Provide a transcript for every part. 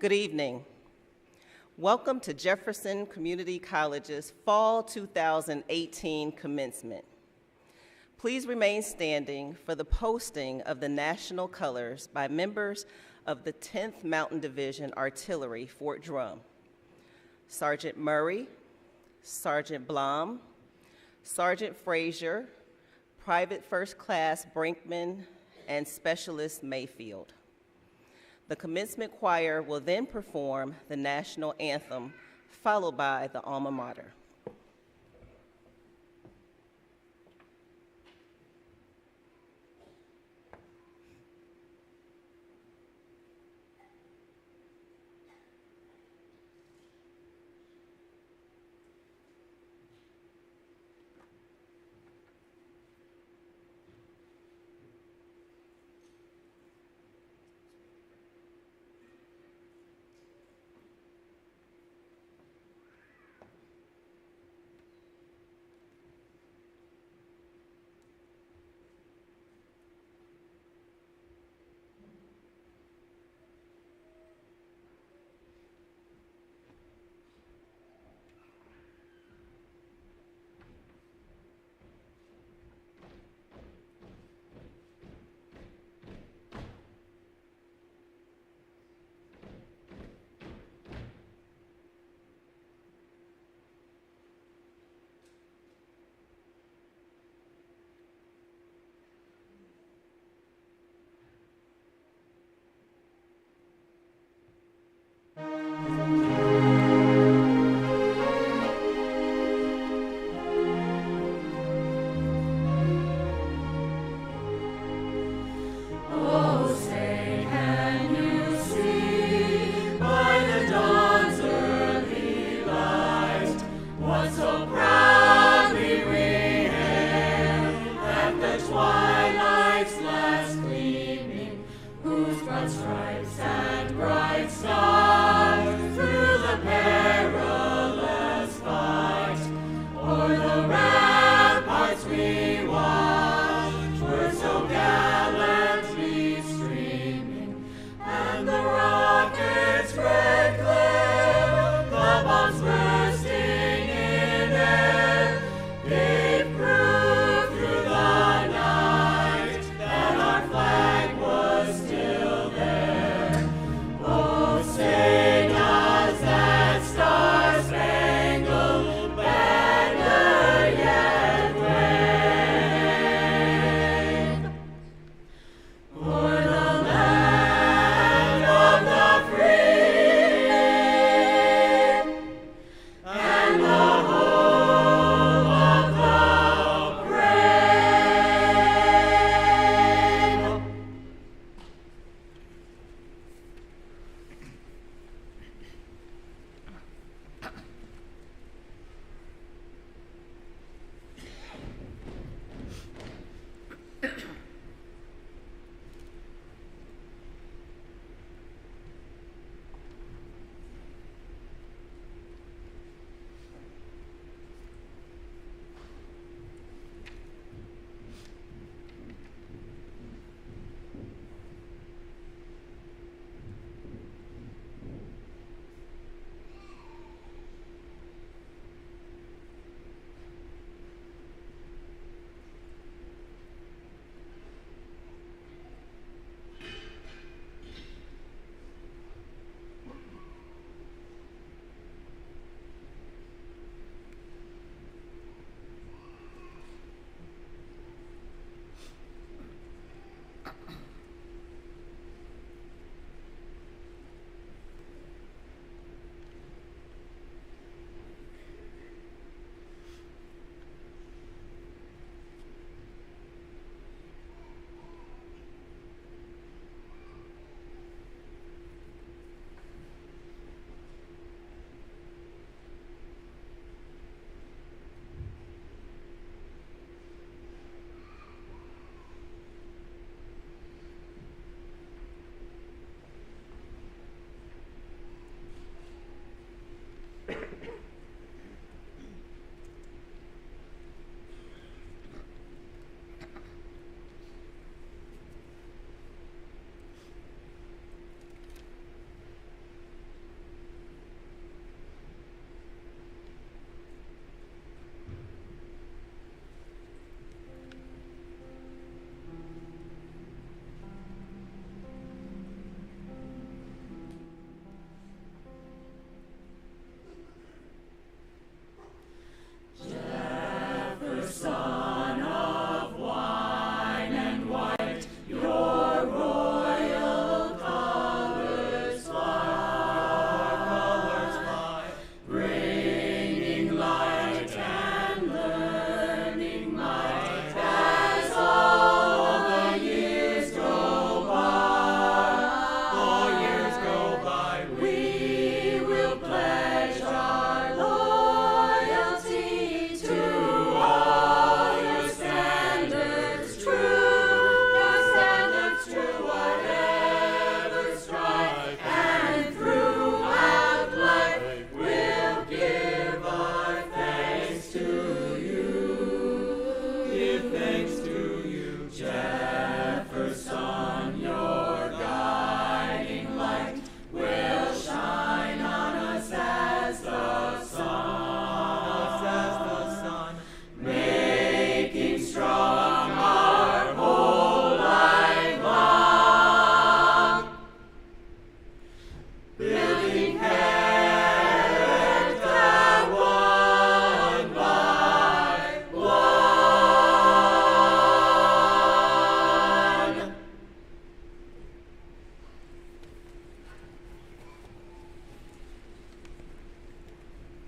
Good evening. Welcome to Jefferson Community College's Fall 2018 Commencement. Please remain standing for the posting of the national colors by members of the 10th Mountain Division Artillery, Fort Drum. Sergeant Murray, Sergeant Blom, Sergeant Frazier, Private First Class Brinkman, and Specialist Mayfield. The commencement choir will then perform the national anthem, followed by the alma mater.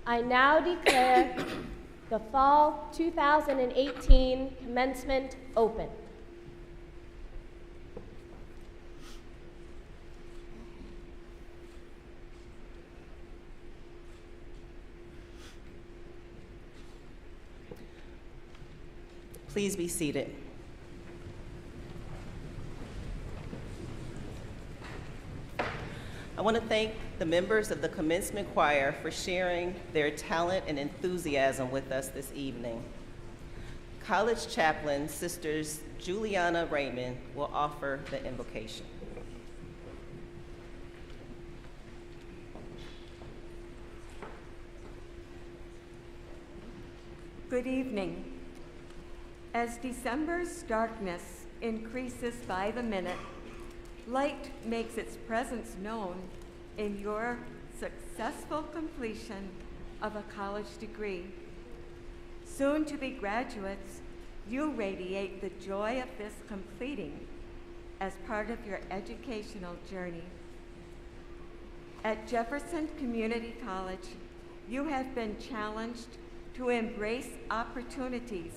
I now declare the Fall 2018 Commencement open. Please be seated. I want to thank the members of the Commencement Choir for sharing their talent and enthusiasm with us this evening. College Chaplain Sisters Juliana Raymond will offer the invocation. Good evening. As December's darkness increases by the minute, light makes its presence known in your successful completion of a college degree. Soon to be graduates, you radiate the joy of this completing as part of your educational journey. At Jefferson Community College, you have been challenged to embrace opportunities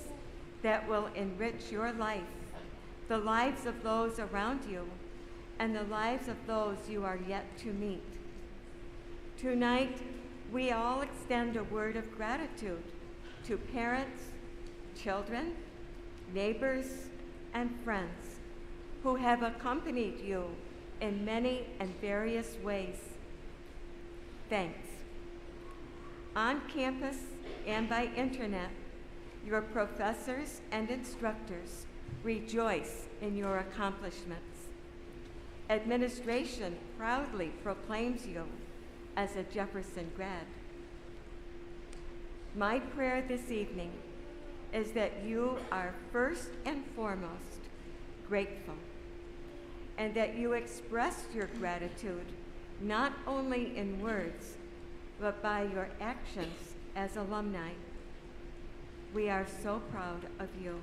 that will enrich your life, the lives of those around you, and the lives of those you are yet to meet. Tonight, we all extend a word of gratitude to parents, children, neighbors, and friends who have accompanied you in many and various ways. Thanks. On campus and by internet, your professors and instructors rejoice in your accomplishments. Administration proudly proclaims you as a Jefferson grad. My prayer this evening is that you are first and foremost grateful, and that you express your gratitude not only in words, but by your actions as alumni. We are so proud of you.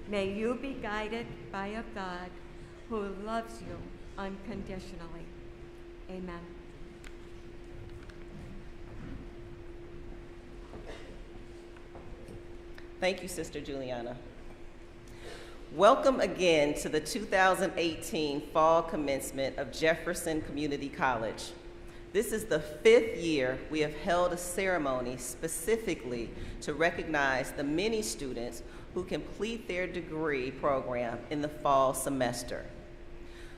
May you be guided by a God who loves you unconditionally. Amen. Thank you, Sister Juliana. Welcome again to the 2018 Fall Commencement of Jefferson Community College. This is the 5th year we have held a ceremony specifically to recognize the many students who complete their degree program in the fall semester.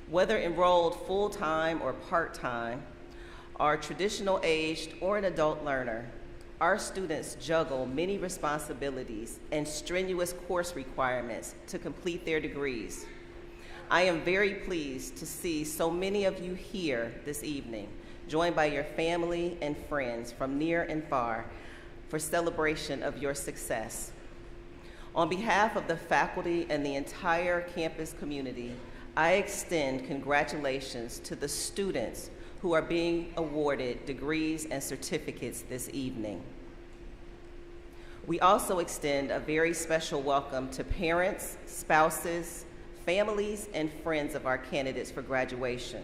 Whether enrolled full-time or part-time, or traditional aged or an adult learner, our students juggle many responsibilities and strenuous course requirements to complete their degrees. I am very pleased to see so many of you here this evening, joined by your family and friends from near and far for celebration of your success. On behalf of the faculty and the entire campus community, I extend congratulations to the students who are being awarded degrees and certificates this evening. We also extend a very special welcome to parents, spouses, families, and friends of our candidates for graduation.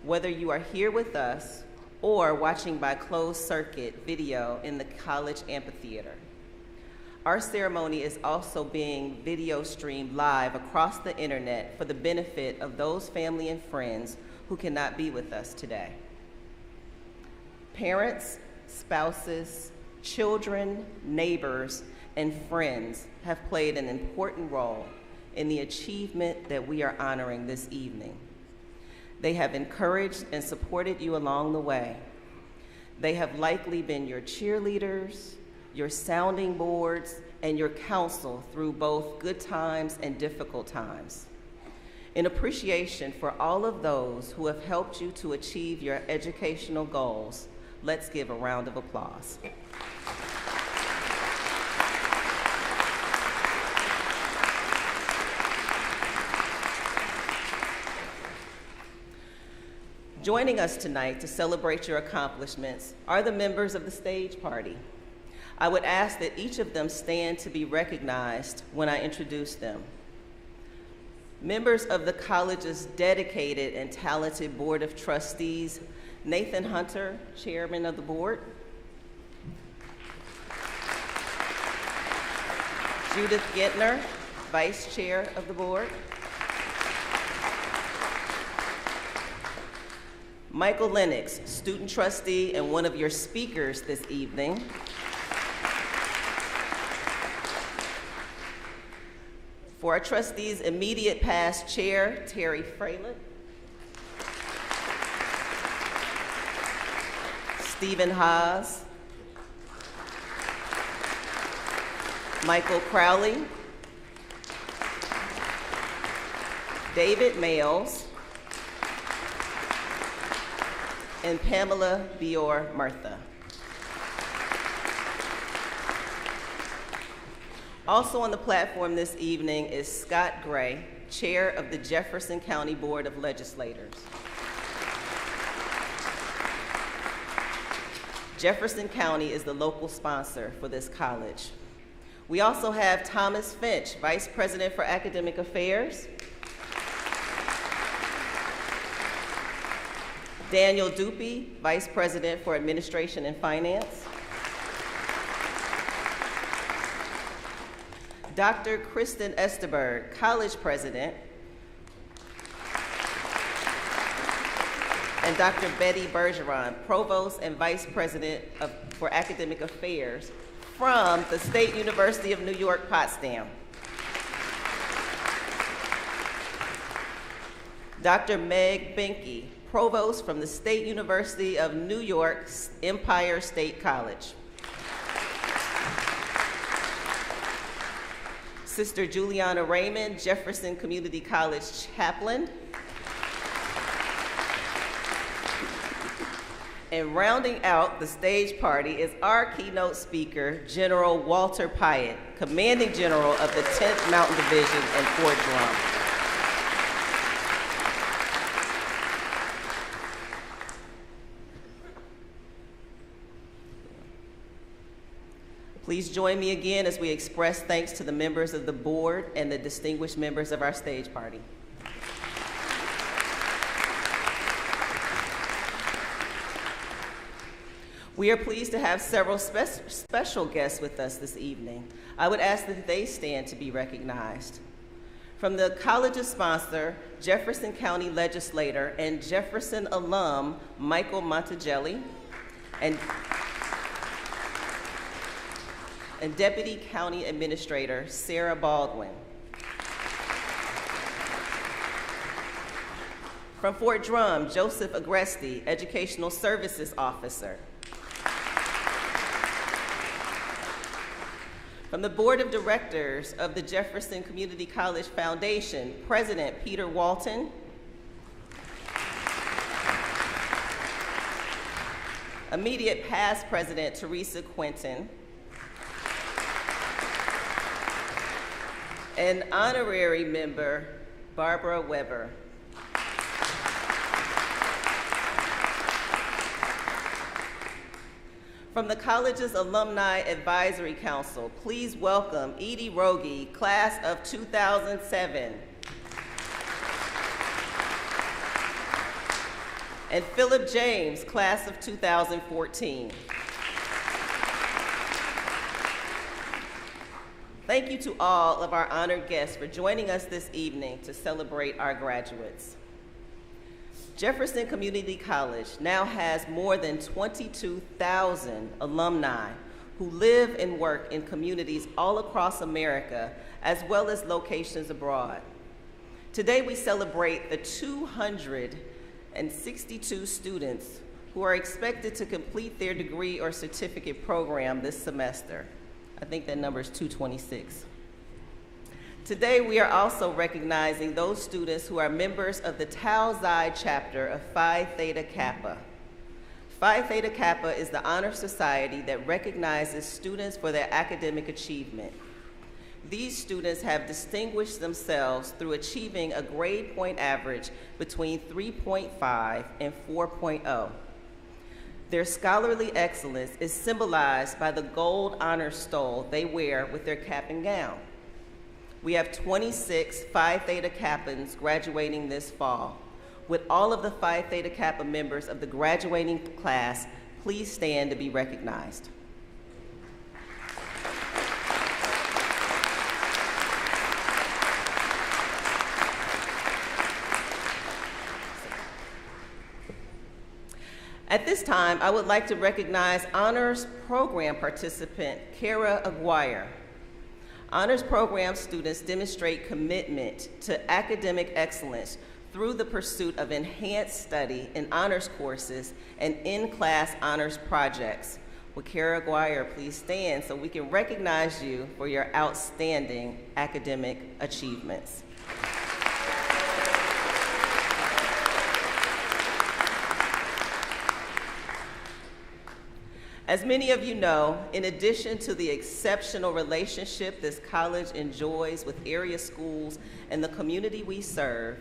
Whether you are here with us or watching by closed circuit video in the college amphitheater. Our ceremony is also being video streamed live across the internet for the benefit of those family and friends who cannot be with us today. Parents, spouses, children, neighbors, and friends have played an important role in the achievement that we are honoring this evening. They have encouraged and supported you along the way. They have likely been your cheerleaders, your sounding boards, and your counsel through both good times and difficult times. In appreciation for all of those who have helped you to achieve your educational goals, let's give a round of applause. Joining us tonight to celebrate your accomplishments are the members of the stage party. I would ask that each of them stand to be recognized when I introduce them. Members of the college's dedicated and talented Board of Trustees, Nathan Hunter, Chairman of the Board, Judith Gentner, Vice Chair of the Board. Michael Lennox, Student Trustee and one of your speakers this evening. For our trustees' immediate past chair, Terry Fralett. Stephen Haas. Michael Crowley. David Males. And Pamela Bior-Murtha. Also on the platform this evening is Scott Gray, Chair of the Jefferson County Board of Legislators. Jefferson County is the local sponsor for this college. We also have Thomas Finch, Vice President for Academic Affairs. Daniel Dupe, Vice President for Administration and Finance. Dr. Kristen Esterberg, College President. And Dr. Betty Bergeron, Provost and Vice President for Academic Affairs from the State University of New York, Potsdam. Dr. Meg Benke, Provost from the State University of New York, Empire State College. Sister Juliana Raymond, Jefferson Community College Chaplain. And rounding out the stage party is our keynote speaker, General Walter Pyatt, Commanding General of the 10th Mountain Division in Fort Drum. Please join me again as we express thanks to the members of the board and the distinguished members of our stage party. We are pleased to have several special guests with us this evening. I would ask that they stand to be recognized. From the college's sponsor, Jefferson County legislator and Jefferson alum, Michael Montigelli, and Deputy County Administrator, Sarah Baldwin. From Fort Drum, Joseph Agresti, Educational Services Officer. From the Board of Directors of the Jefferson Community College Foundation, President Peter Walton. Immediate past President Teresa Quinton. And honorary member, Barbara Weber. From the college's Alumni Advisory Council, please welcome Edie Rogie, class of 2007. And Philip James, class of 2014. Thank you to all of our honored guests for joining us this evening to celebrate our graduates. Jefferson Community College now has more than 22,000 alumni who live and work in communities all across America, as well as locations abroad. Today we celebrate the 262 students who are expected to complete their degree or certificate program this semester. I think that number is 226. Today, we are also recognizing those students who are members of the Tau Xi chapter of Phi Theta Kappa. Phi Theta Kappa is the honor society that recognizes students for their academic achievement. These students have distinguished themselves through achieving a grade point average between 3.5 and 4.0. Their scholarly excellence is symbolized by the gold honor stole they wear with their cap and gown. We have 26 Phi Theta Kappans graduating this fall. Would all of the Phi Theta Kappa members of the graduating class please stand to be recognized? At this time, I would like to recognize Honors Program participant, Kara Aguirre. Honors Program students demonstrate commitment to academic excellence through the pursuit of enhanced study in honors courses and in-class honors projects. Will Kara Aguirre please stand so we can recognize you for your outstanding academic achievements. As many of you know, in addition to the exceptional relationship this college enjoys with area schools and the community we serve,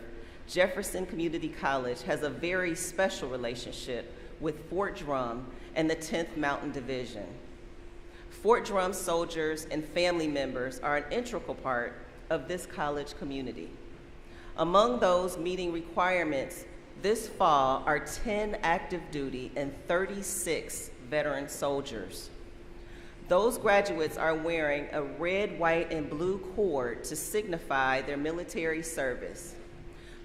Jefferson Community College has a very special relationship with Fort Drum and the 10th Mountain Division. Fort Drum soldiers and family members are an integral part of this college community. Among those meeting requirements this fall are 10 active duty and 36 veteran soldiers. Those graduates are wearing a red, white, and blue cord to signify their military service.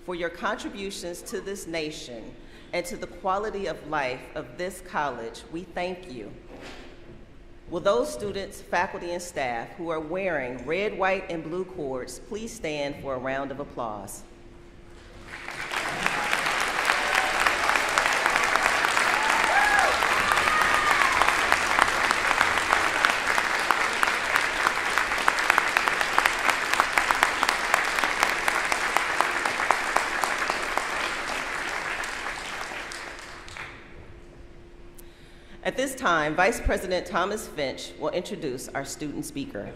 For your contributions to this nation and to the quality of life of this college, we thank you. Will those students, faculty, and staff who are wearing red, white, and blue cords please stand for a round of applause? At this time, Vice President Thomas Finch will introduce our student speaker.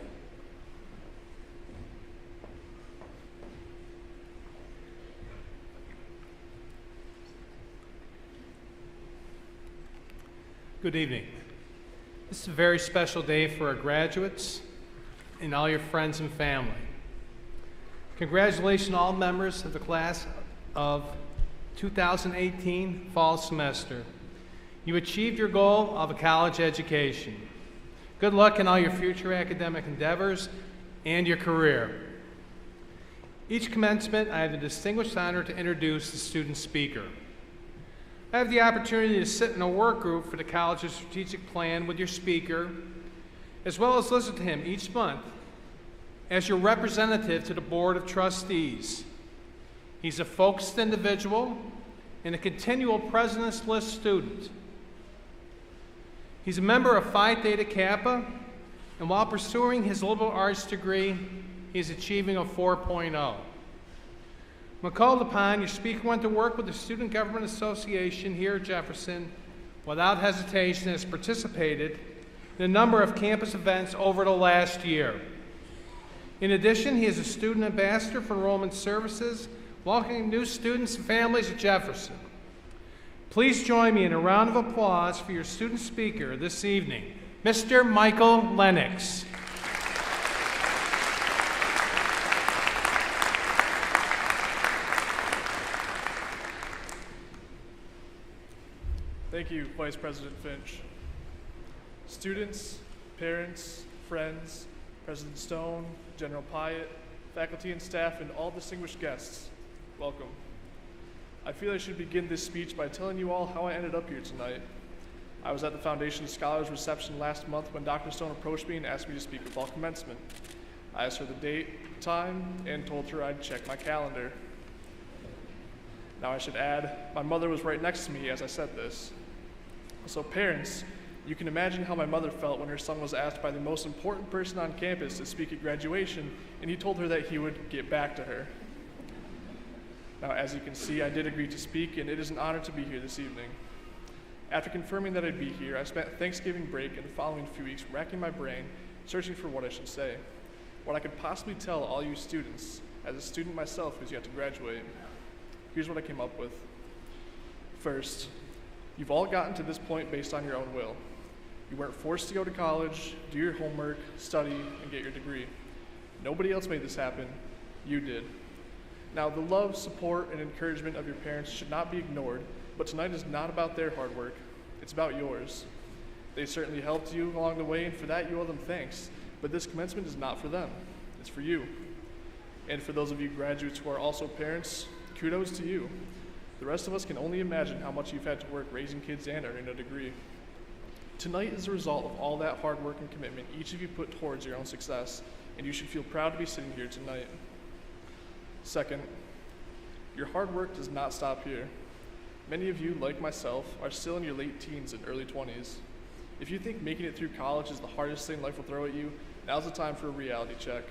Good evening. This is a very special day for our graduates and all your friends and family. Congratulations all members of the class of 2018 fall semester. You achieved your goal of a college education. Good luck in all your future academic endeavors and your career. Each commencement, I have the distinguished honor to introduce the student speaker. I have the opportunity to sit in a work group for the college's strategic plan with your speaker, as well as listen to him each month as your representative to the Board of Trustees. He's a focused individual and a continual President's List student. He's a member of Phi Theta Kappa, and while pursuing his liberal arts degree, he's achieving a 4.0. When called upon, your speaker went to work with the Student Government Association here at Jefferson without hesitation and has participated in a number of campus events over the last year. In addition, he is a student ambassador for enrollment services, welcoming new students and families at Jefferson. Please join me in a round of applause for your student speaker this evening, Mr. Michael Lennox. Thank you, Vice President Finch. Students, parents, friends, President Stone, General Pyatt, faculty and staff, and all distinguished guests, welcome. I feel I should begin this speech by telling you all how I ended up here tonight. I was at the Foundation Scholars reception last month when Dr. Stone approached me and asked me to speak at fall commencement. I asked her the date, time, and told her I'd check my calendar. Now I should add, my mother was right next to me as I said this. So parents, you can imagine how my mother felt when her son was asked by the most important person on campus to speak at graduation, and he told her that he would get back to her. Now, as you can see, I did agree to speak, and it is an honor to be here this evening. After confirming that I'd be here, I spent Thanksgiving break and the following few weeks racking my brain, searching for what I should say, what I could possibly tell all you students, as a student myself who's yet to graduate. Here's what I came up with. First, you've all gotten to this point based on your own will. You weren't forced to go to college, do your homework, study, and get your degree. Nobody else made this happen. You did. Now, the love, support, and encouragement of your parents should not be ignored, but tonight is not about their hard work. It's about yours. They certainly helped you along the way, and for that you owe them thanks. But this commencement is not for them. It's for you. And for those of you graduates who are also parents, kudos to you. The rest of us can only imagine how much you've had to work raising kids and earning a degree. Tonight is the result of all that hard work and commitment each of you put towards your own success, and you should feel proud to be sitting here tonight. Second, your hard work does not stop here. Many of you, like myself, are still in your late teens and early 20s. If you think making it through college is the hardest thing life will throw at you, now's the time for a reality check.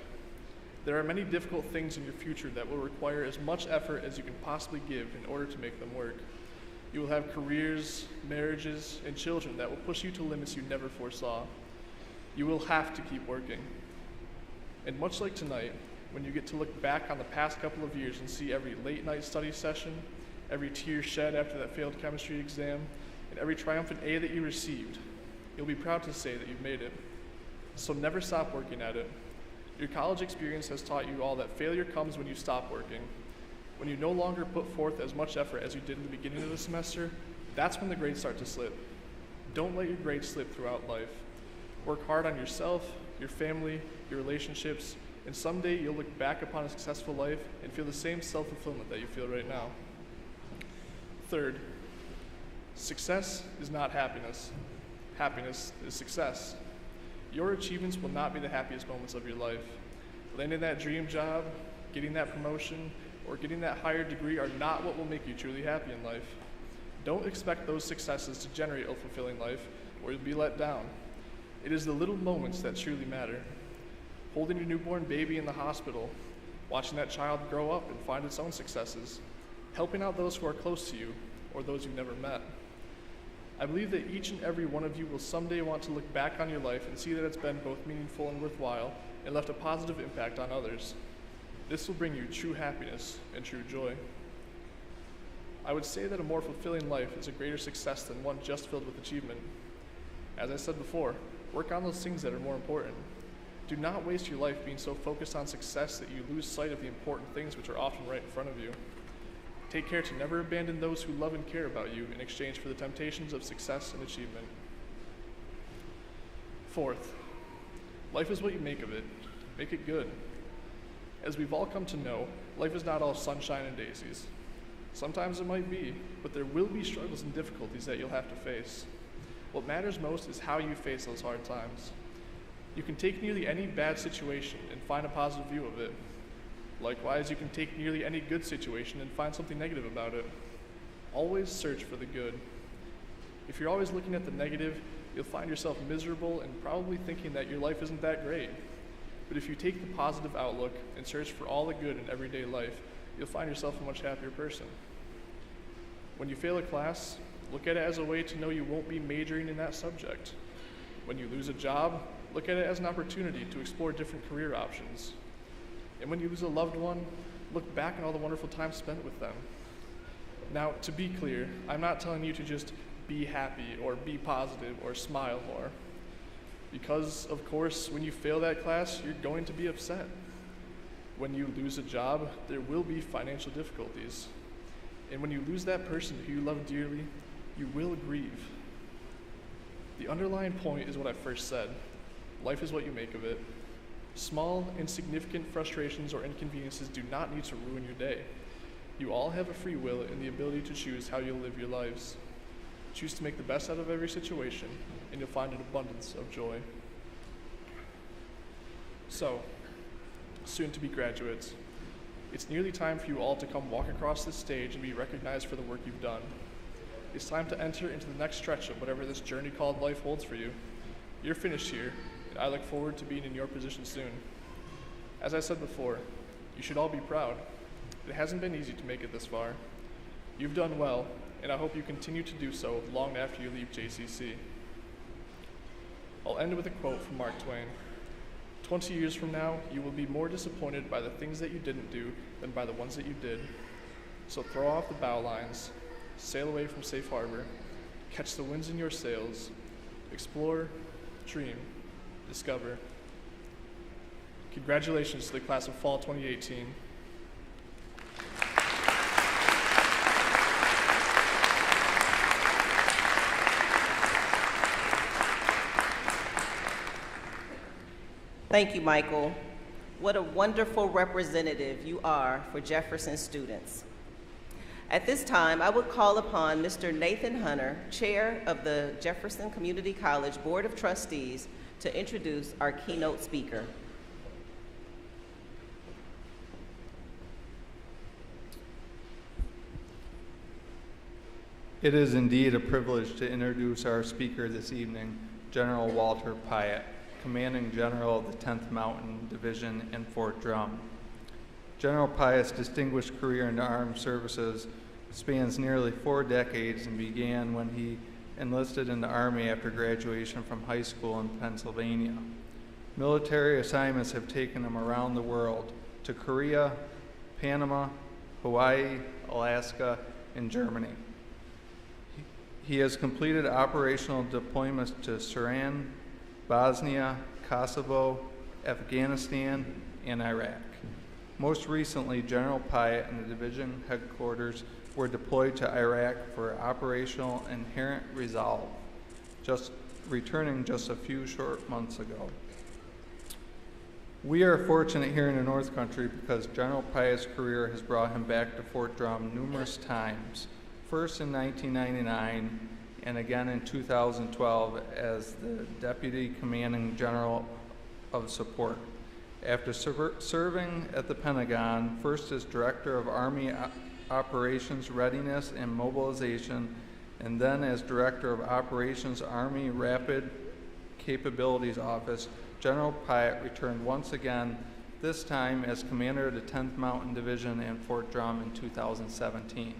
There are many difficult things in your future that will require as much effort as you can possibly give in order to make them work. You will have careers, marriages, and children that will push you to limits you never foresaw. You will have to keep working. And much like tonight, when you get to look back on the past couple of years and see every late night study session, every tear shed after that failed chemistry exam, and every triumphant A that you received, you'll be proud to say that you've made it. So never stop working at it. Your college experience has taught you all that failure comes when you stop working. When you no longer put forth as much effort as you did in the beginning of the semester, that's when the grades start to slip. Don't let your grades slip throughout life. Work hard on yourself, your family, your relationships, and someday you'll look back upon a successful life and feel the same self-fulfillment that you feel right now. Third, success is not happiness. Happiness is success. Your achievements will not be the happiest moments of your life. Landing that dream job, getting that promotion, or getting that higher degree are not what will make you truly happy in life. Don't expect those successes to generate a fulfilling life, or you'll be let down. It is the little moments that truly matter. Holding your newborn baby in the hospital, watching that child grow up and find its own successes, helping out those who are close to you, or those you've never met. I believe that each and every one of you will someday want to look back on your life and see that it's been both meaningful and worthwhile, and left a positive impact on others. This will bring you true happiness and true joy. I would say that a more fulfilling life is a greater success than one just filled with achievement. As I said before, work on those things that are more important. Do not waste your life being so focused on success that you lose sight of the important things which are often right in front of you. Take care to never abandon those who love and care about you in exchange for the temptations of success and achievement. Fourth, life is what you make of it. Make it good. As we've all come to know, life is not all sunshine and daisies. Sometimes it might be, but there will be struggles and difficulties that you'll have to face. What matters most is how you face those hard times. You can take nearly any bad situation and find a positive view of it. Likewise, you can take nearly any good situation and find something negative about it. Always search for the good. If you're always looking at the negative, you'll find yourself miserable and probably thinking that your life isn't that great. But if you take the positive outlook and search for all the good in everyday life, you'll find yourself a much happier person. When you fail a class, look at it as a way to know you won't be majoring in that subject. When you lose a job, look at it as an opportunity to explore different career options. And when you lose a loved one, look back on all the wonderful time spent with them. Now, to be clear, I'm not telling you to just be happy or be positive or smile more. Because, of course, when you fail that class, you're going to be upset. When you lose a job, there will be financial difficulties. And when you lose that person who you love dearly, you will grieve. The underlying point is what I first said. Life is what you make of it. Small, insignificant frustrations or inconveniences do not need to ruin your day. You all have a free will and the ability to choose how you'll live your lives. Choose to make the best out of every situation, and you'll find an abundance of joy. So, soon-to-be graduates, it's nearly time for you all to come walk across this stage and be recognized for the work you've done. It's time to enter into the next stretch of whatever this journey called life holds for you. You're finished here, and I look forward to being in your position soon. As I said before, you should all be proud. It hasn't been easy to make it this far. You've done well, and I hope you continue to do so long after you leave JCC. I'll end with a quote from Mark Twain. 20 years from now, you will be more disappointed by the things that you didn't do than by the ones that you did. So throw off the bow lines, sail away from safe harbor, catch the winds in your sails, explore, dream, discover. Congratulations to the class of Fall 2018. Thank you, Michael. What a wonderful representative you are for Jefferson students. At this time, I would call upon Mr. Nathan Hunter, Chair of the Jefferson Community College Board of Trustees, to introduce our keynote speaker. It is indeed a privilege to introduce our speaker this evening, General Walter Pyatt, Commanding General of the 10th Mountain Division in Fort Drum. General Pyatt's distinguished career in the armed services spans nearly 4 decades and began when he enlisted in the Army after graduation from high school in Pennsylvania. Military assignments have taken him around the world to Korea, Panama, Hawaii, Alaska, and Germany. He has completed operational deployments to Sudan, Bosnia, Kosovo, Afghanistan, and Iraq. Most recently, General Pyatt and the division headquarters were deployed to Iraq for operational Inherent Resolve, returning just a few short months ago. We are fortunate here in the North Country because General Pyatt's career has brought him back to Fort Drum numerous times. First in 1999 and again in 2012 as the Deputy Commanding General of Support. After serving at the Pentagon, first as Director of Army Operations Readiness and Mobilization, and then as Director of Operations Army Rapid Capabilities Office, General Pyatt returned once again, this time as Commander of the 10th Mountain Division in Fort Drum in 2017.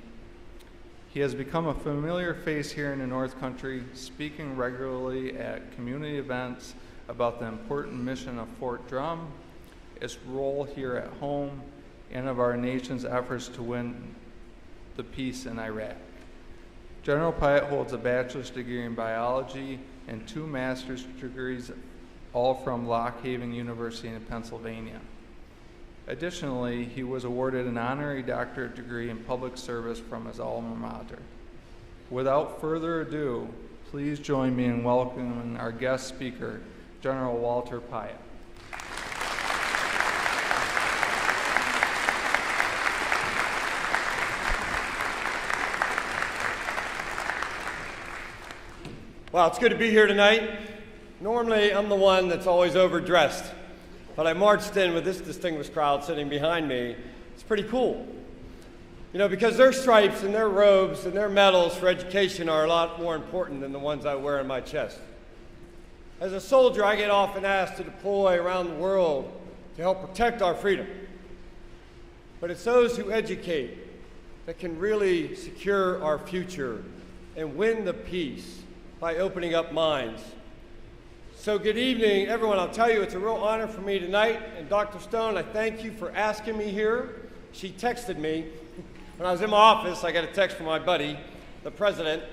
He has become a familiar face here in the North Country, speaking regularly at community events about the important mission of Fort Drum, its role here at home, and of our nation's efforts to win the peace in Iraq. General Pyatt holds a bachelor's degree in biology and 2 master's degrees, all from Lock Haven University in Pennsylvania. Additionally, he was awarded an honorary doctorate degree in public service from his alma mater. Without further ado, please join me in welcoming our guest speaker, General Walter Pyatt. Wow, it's good to be here tonight. Normally, I'm the one that's always overdressed, but I marched in with this distinguished crowd sitting behind me. It's pretty cool. You know, because their stripes and their robes and their medals for education are a lot more important than the ones I wear on my chest. As a soldier, I get often asked to deploy around the world to help protect our freedom. But it's those who educate that can really secure our future and win the peace by opening up minds. So good evening, everyone. I'll tell you, it's a real honor for me tonight. And Dr. Stone, I thank you for asking me here. She texted me. When I was in my office, I got a text from my buddy, the president,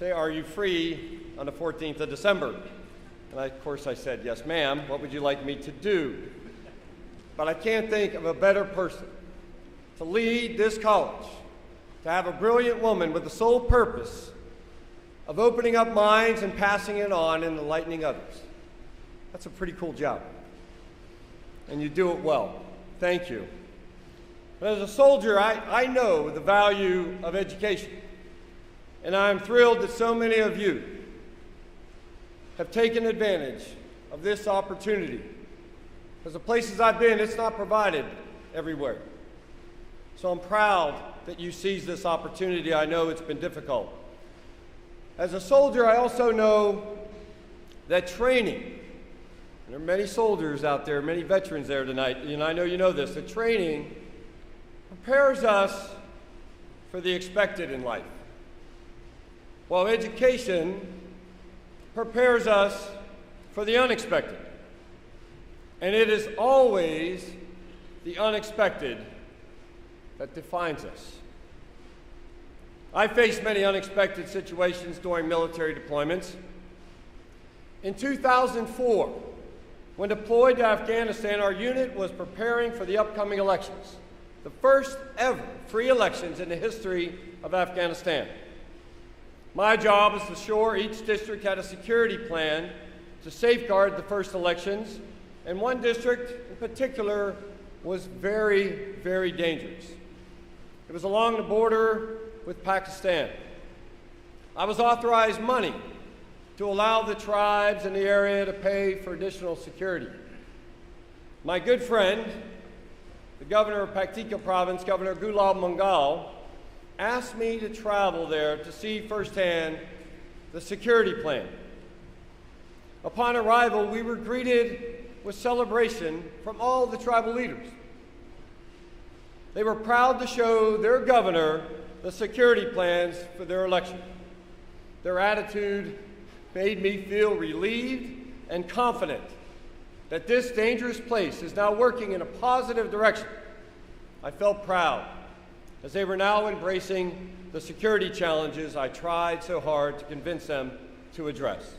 say, "Are you free on the 14th of December?" And of course I said, "Yes, ma'am. What would you like me to do?" But I can't think of a better person to lead this college, to have a brilliant woman with the sole purpose of opening up minds and passing it on and enlightening others. That's a pretty cool job. And you do it well. Thank you. But as a soldier, I know the value of education. And I'm thrilled that so many of you have taken advantage of this opportunity. Because the places I've been, it's not provided everywhere. So I'm proud that you seized this opportunity. I know it's been difficult. As a soldier, I also know that training, and there are many soldiers out there, many veterans there tonight, and I know you know this, that training prepares us for the expected in life, while education prepares us for the unexpected. And it is always the unexpected that defines us. I faced many unexpected situations during military deployments. In 2004, when deployed to Afghanistan, our unit was preparing for the upcoming elections, the first ever free elections in the history of Afghanistan. My job was to ensure each district had a security plan to safeguard the first elections, and one district in particular was very, very dangerous. It was along the border with Pakistan. I was authorized money to allow the tribes in the area to pay for additional security. My good friend, the governor of Paktika province, Governor Gulab Mangal, asked me to travel there to see firsthand the security plan. Upon arrival, we were greeted with celebration from all the tribal leaders. They were proud to show their governor the security plans for their election. Their attitude made me feel relieved and confident that this dangerous place is now working in a positive direction. I felt proud as they were now embracing the security challenges I tried so hard to convince them to address.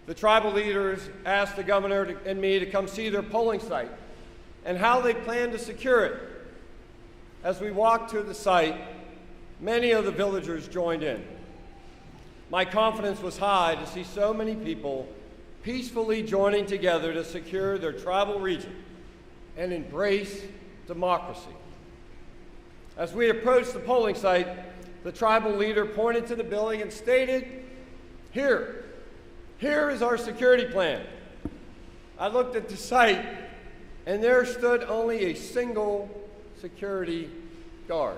The tribal leaders asked the governor and me to come see their polling site and how they plan to secure it. As we walked to the site, many of the villagers joined in. My confidence was high to see so many people peacefully joining together to secure their tribal region and embrace democracy. As we approached the polling site, the tribal leader pointed to the building and stated, here is our security plan. I looked at the site, and there stood only a single security guard.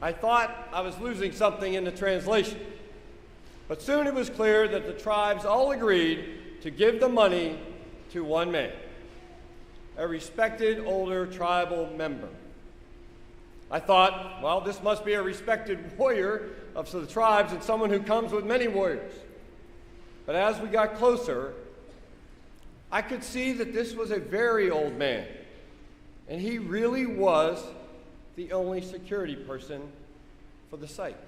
I thought I was losing something in the translation, but soon it was clear that the tribes all agreed to give the money to one man, a respected older tribal member. I thought, well, this must be a respected warrior of the tribes and someone who comes with many warriors. But as we got closer, I could see that this was a very old man, and he really was the only security person for the site.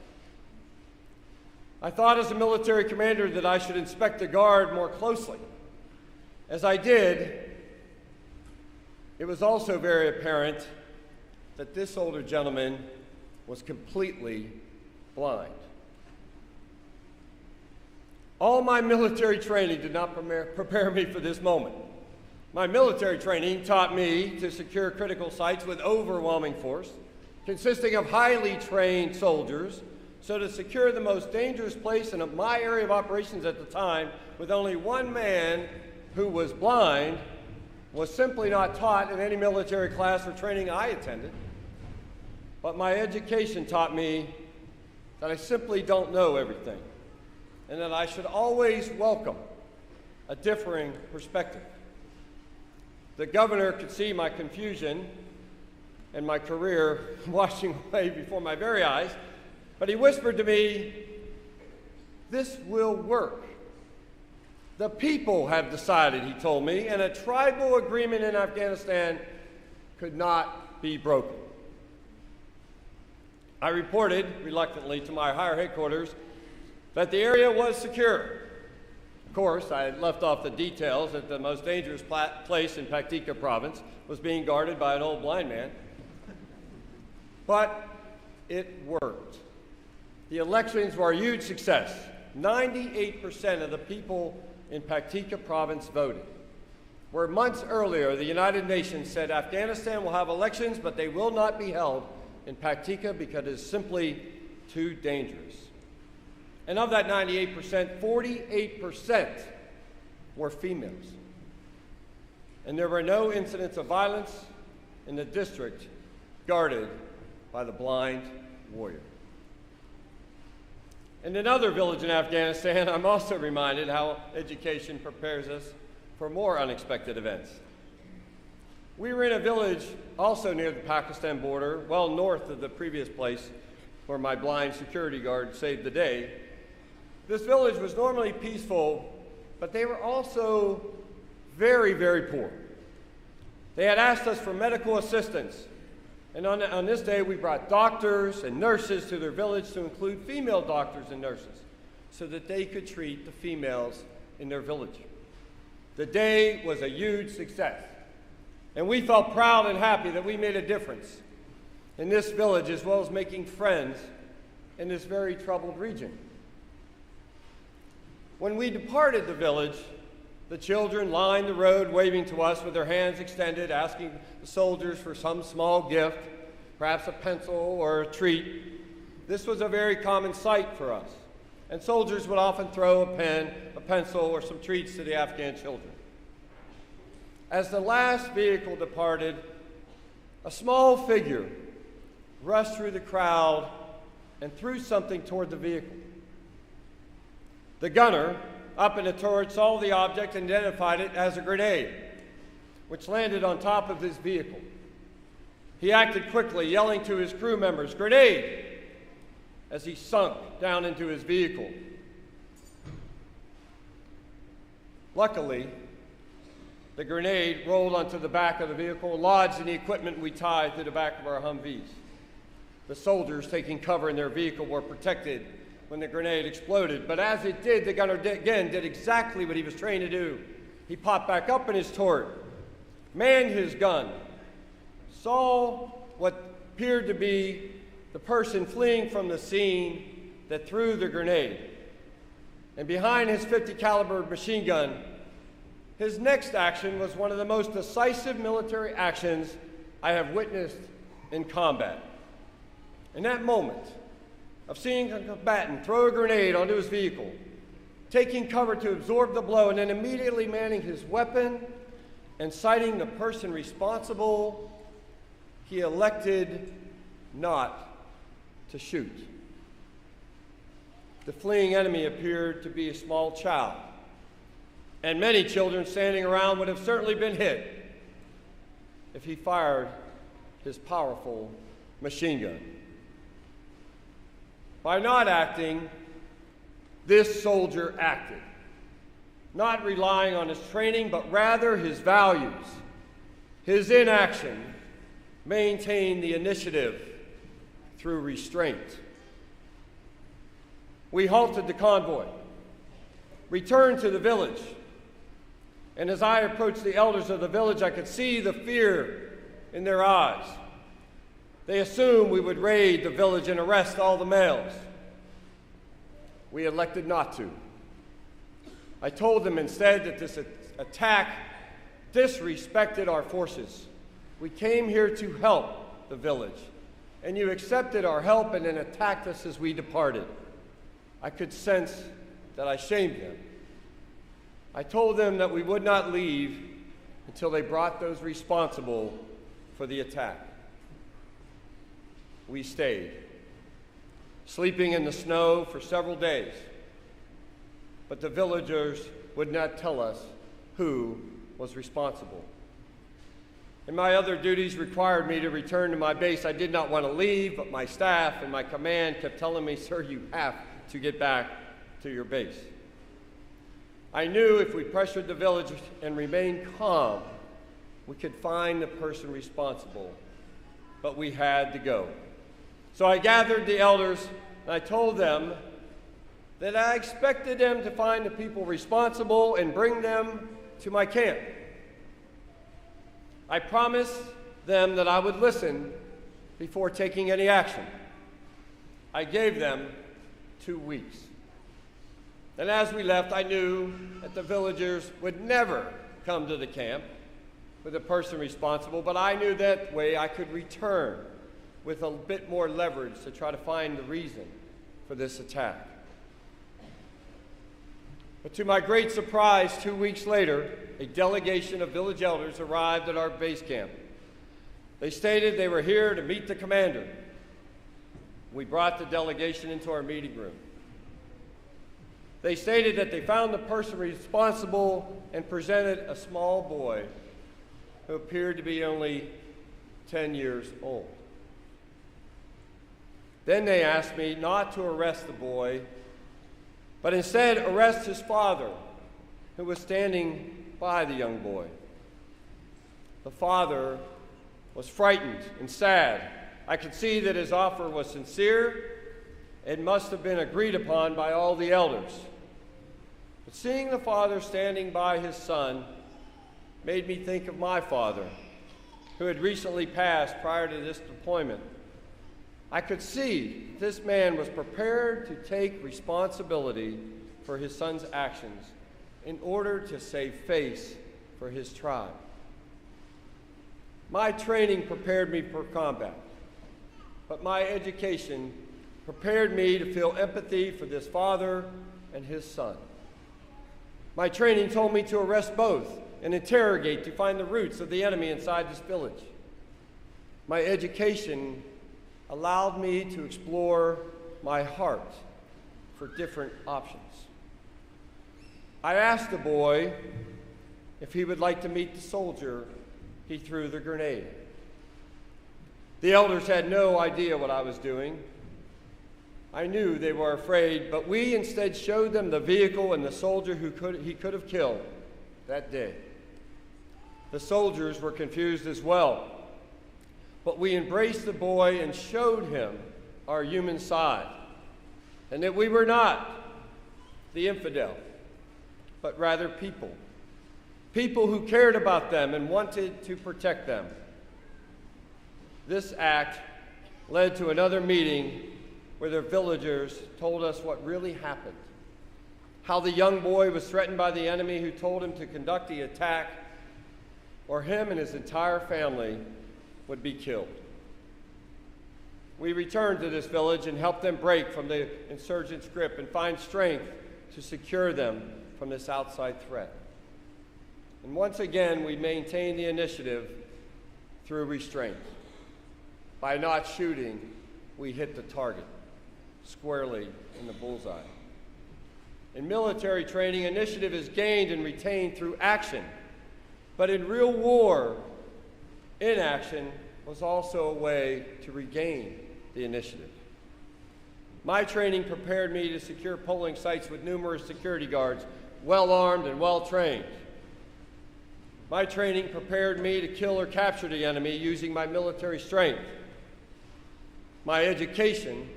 I thought as a military commander that I should inspect the guard more closely. As I did, it was also very apparent that this older gentleman was completely blind. All my military training did not prepare me for this moment. My military training taught me to secure critical sites with overwhelming force, consisting of highly trained soldiers, so to secure the most dangerous place in my area of operations at the time, with only one man who was blind, was simply not taught in any military class or training I attended. But my education taught me that I simply don't know everything, and that I should always welcome a differing perspective. The governor could see my confusion and my career washing away before my very eyes, but he whispered to me, "This will work. The people have decided," he told me, "and a tribal agreement in Afghanistan could not be broken." I reported, reluctantly, to my higher headquarters that the area was secure. Of course, I had left off the details that the most dangerous place in Paktika province was being guarded by an old blind man. But it worked. The elections were a huge success. 98% of the people in Paktika province voted. Where months earlier, the United Nations said Afghanistan will have elections, but they will not be held in Paktika because it is simply too dangerous. And of that 98%, 48% were females. And there were no incidents of violence in the district guarded by the blind warrior. In another village in Afghanistan, I'm also reminded how education prepares us for more unexpected events. We were in a village also near the Pakistan border, well north of the previous place where my blind security guard saved the day. This village was normally peaceful, but they were also very, very poor. They had asked us for medical assistance, and on this day we brought doctors and nurses to their village, to include female doctors and nurses, so that they could treat the females in their village. The day was a huge success, and we felt proud and happy that we made a difference in this village, as well as making friends in this very troubled region. When we departed the village, The children lined the road waving to us with their hands extended, asking the soldiers for some small gift, perhaps a pencil or a treat. This was a very common sight for us, and soldiers would often throw a pen, a pencil, or some treats to the Afghan children. As the last vehicle departed, a small figure rushed through the crowd and threw something toward the vehicle. The gunner, up in the turret, saw the object and identified it as a grenade, which landed on top of his vehicle. He acted quickly, yelling to his crew members, "Grenade!" as he sunk down into his vehicle. Luckily, the grenade rolled onto the back of the vehicle and lodged in the equipment we tied to the back of our Humvees. The soldiers taking cover in their vehicle were protected when the grenade exploded, but as it did, the gunner again did exactly what he was trained to do. He popped back up in his turret, manned his gun, saw what appeared to be the person fleeing from the scene that threw the grenade, and behind his .50 caliber machine gun, his next action was one of the most decisive military actions I have witnessed in combat. In that moment of seeing a combatant throw a grenade onto his vehicle, taking cover to absorb the blow, and then immediately manning his weapon and citing the person responsible, he elected not to shoot. The fleeing enemy appeared to be a small child, and many children standing around would have certainly been hit if he fired his powerful machine gun. By not acting, this soldier acted, not relying on his training, but rather his values. His inaction maintained the initiative through restraint. We halted the convoy, returned to the village, and as I approached the elders of the village, I could see the fear in their eyes. They assumed we would raid the village and arrest all the males. We elected not to. I told them instead that this attack disrespected our forces. We came here to help the village, and you accepted our help and then attacked us as we departed. I could sense that I shamed them. I told them that we would not leave until they brought those responsible for the attack. We stayed, sleeping in the snow for several days, but the villagers would not tell us who was responsible. And my other duties required me to return to my base. I did not want to leave, but my staff and my command kept telling me, "Sir, you have to get back to your base." I knew if we pressured the village and remained calm, we could find the person responsible, but we had to go. So I gathered the elders and I told them that I expected them to find the people responsible and bring them to my camp. I promised them that I would listen before taking any action. I gave them 2 weeks. And as we left, I knew that the villagers would never come to the camp with a person responsible, but I knew that way I could return with a bit more leverage to try to find the reason for this attack. But to my great surprise, 2 weeks later, a delegation of village elders arrived at our base camp. They stated they were here to meet the commander. We brought the delegation into our meeting room. They stated that they found the person responsible and presented a small boy who appeared to be only 10 years old. Then they asked me not to arrest the boy, but instead arrest his father, who was standing by the young boy. The father was frightened and sad. I could see that his offer was sincere and must have been agreed upon by all the elders. But seeing the father standing by his son made me think of my father, who had recently passed prior to this deployment. I could see this man was prepared to take responsibility for his son's actions in order to save face for his tribe. My training prepared me for combat, but my education prepared me to feel empathy for this father and his son. My training told me to arrest both and interrogate to find the roots of the enemy inside this village. My education allowed me to explore my heart for different options. I asked the boy if he would like to meet the soldier he threw the grenade. The elders had no idea what I was doing. I knew they were afraid, but we instead showed them the vehicle and the soldier he could have killed that day. The soldiers were confused as well, but we embraced the boy and showed him our human side, and that we were not the infidel, but rather people who cared about them and wanted to protect them. This act led to another meeting where the villagers told us what really happened, how the young boy was threatened by the enemy who told him to conduct the attack, or him and his entire family would be killed. We returned to this village and helped them break from the insurgents' grip and find strength to secure them from this outside threat. And once again, we maintained the initiative through restraint. By not shooting, we hit the target squarely in the bullseye. In military training, initiative is gained and retained through action. But in real war, inaction was also a way to regain the initiative. My training prepared me to secure polling sites with numerous security guards, well-armed and well-trained. My training prepared me to kill or capture the enemy using my military strength. My education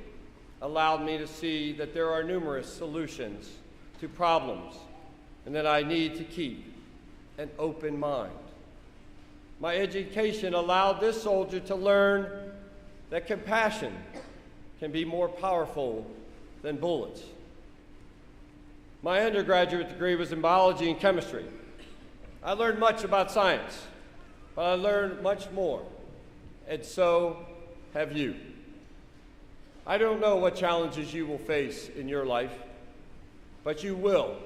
allowed me to see that there are numerous solutions to problems and that I need to keep an open mind. My education allowed this soldier to learn that compassion can be more powerful than bullets. My undergraduate degree was in biology and chemistry. I learned much about science, but I learned much more, and so have you. I don't know what challenges you will face in your life, but you will.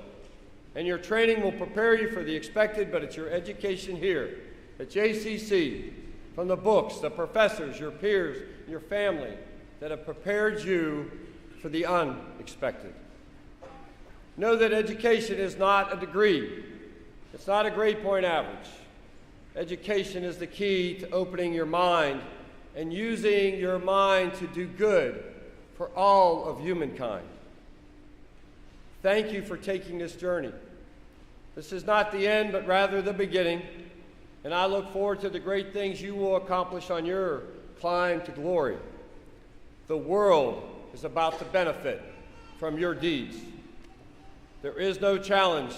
And your training will prepare you for the expected, but it's your education here at JCC, from the books, the professors, your peers, your family, that have prepared you for the unexpected. Know that education is not a degree. It's not a grade point average. Education is the key to opening your mind and using your mind to do good for all of humankind. Thank you for taking this journey. This is not the end, but rather the beginning, and I look forward to the great things you will accomplish on your climb to glory. The world is about to benefit from your deeds. There is no challenge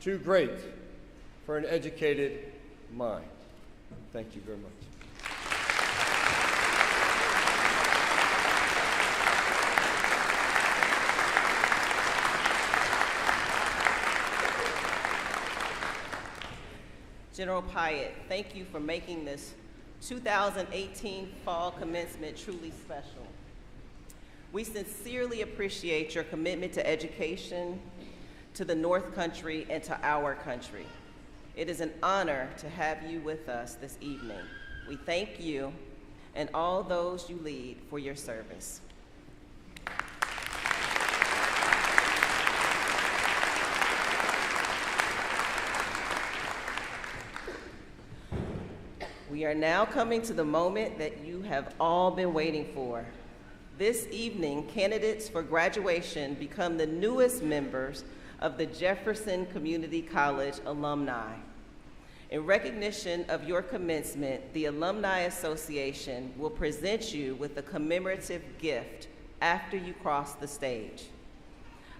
too great for an educated mind. Thank you very much. General Pyatt, thank you for making this 2018 Fall Commencement truly special. We sincerely appreciate your commitment to education, to the North Country, and to our country. It is an honor to have you with us this evening. We thank you and all those you lead for your service. We are now coming to the moment that you have all been waiting for. This evening, candidates for graduation become the newest members of the Jefferson Community College alumni. In recognition of your commencement, the Alumni Association will present you with a commemorative gift after you cross the stage.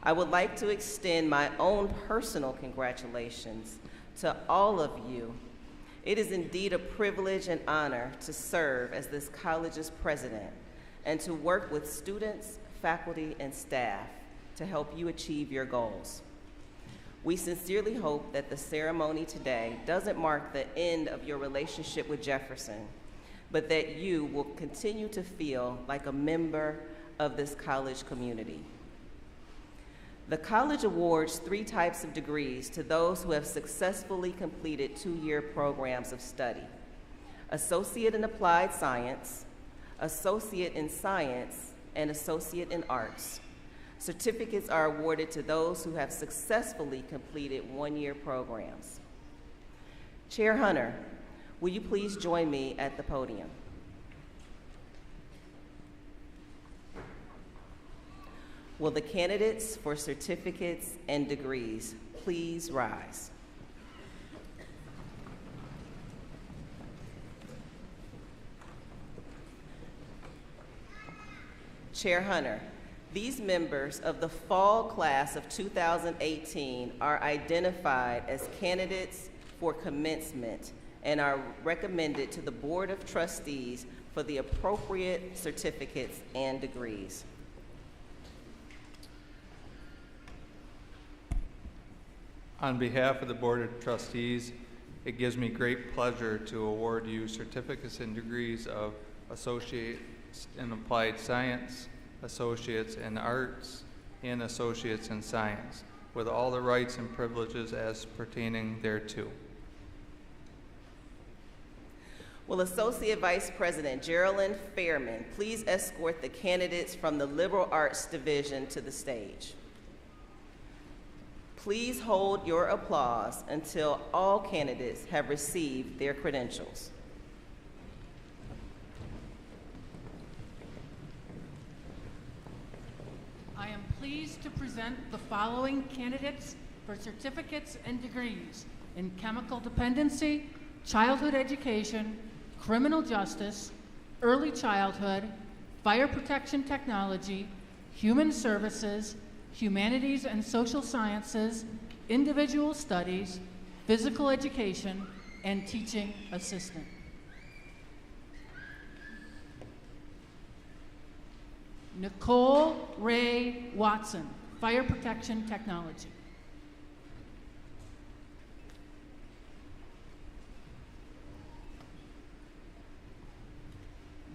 I would like to extend my own personal congratulations to all of you. It is indeed a privilege and honor to serve as this college's president and to work with students, faculty, and staff to help you achieve your goals. We sincerely hope that the ceremony today doesn't mark the end of your relationship with Jefferson, but that you will continue to feel like a member of this college community. The college awards 3 types of degrees to those who have successfully completed 2-year programs of study: Associate in Applied Science, Associate in Science, and Associate in Arts. Certificates are awarded to those who have successfully completed 1-year programs. Chair Hunter, will you please join me at the podium? Will the candidates for certificates and degrees please rise? Chair Hunter, these members of the fall class of 2018 are identified as candidates for commencement and are recommended to the Board of Trustees for the appropriate certificates and degrees. On behalf of the Board of Trustees, it gives me great pleasure to award you certificates and degrees of Associates in Applied Science, Associates in Arts, and Associates in Science, with all the rights and privileges as pertaining thereto. Will Associate Vice President Geraldine Fairman please escort the candidates from the Liberal Arts Division to the stage? Please hold your applause until all candidates have received their credentials. I am pleased to present the following candidates for certificates and degrees in chemical dependency, childhood education, criminal justice, early childhood, fire protection technology, human services, humanities and social sciences, individual studies, physical education, and teaching assistant. Nicole Ray Watson, fire protection technology.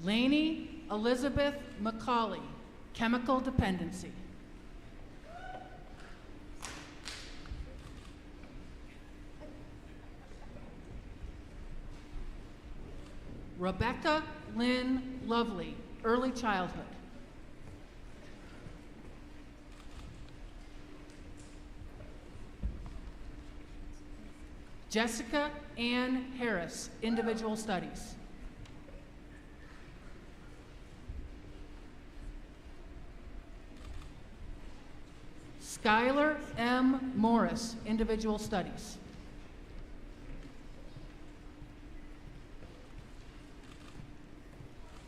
Lainey Elizabeth McCauley, chemical dependency. Rebecca Lynn Lovely, early childhood. Jessica Ann Harris, individual studies. Skylar M. Morris, individual studies.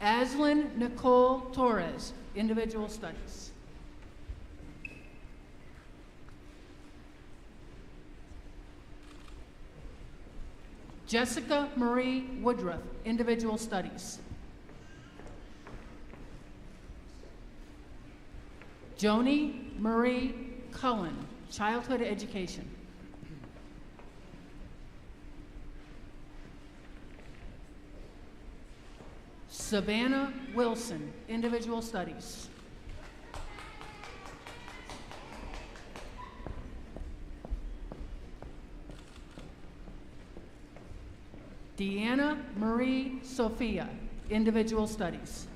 Aslyn Nicole Torres, individual studies. Jessica Marie Woodruff, individual studies. Joni Marie Cullen, childhood education. Savannah Wilson, individual studies. Deanna Marie Sophia, individual studies.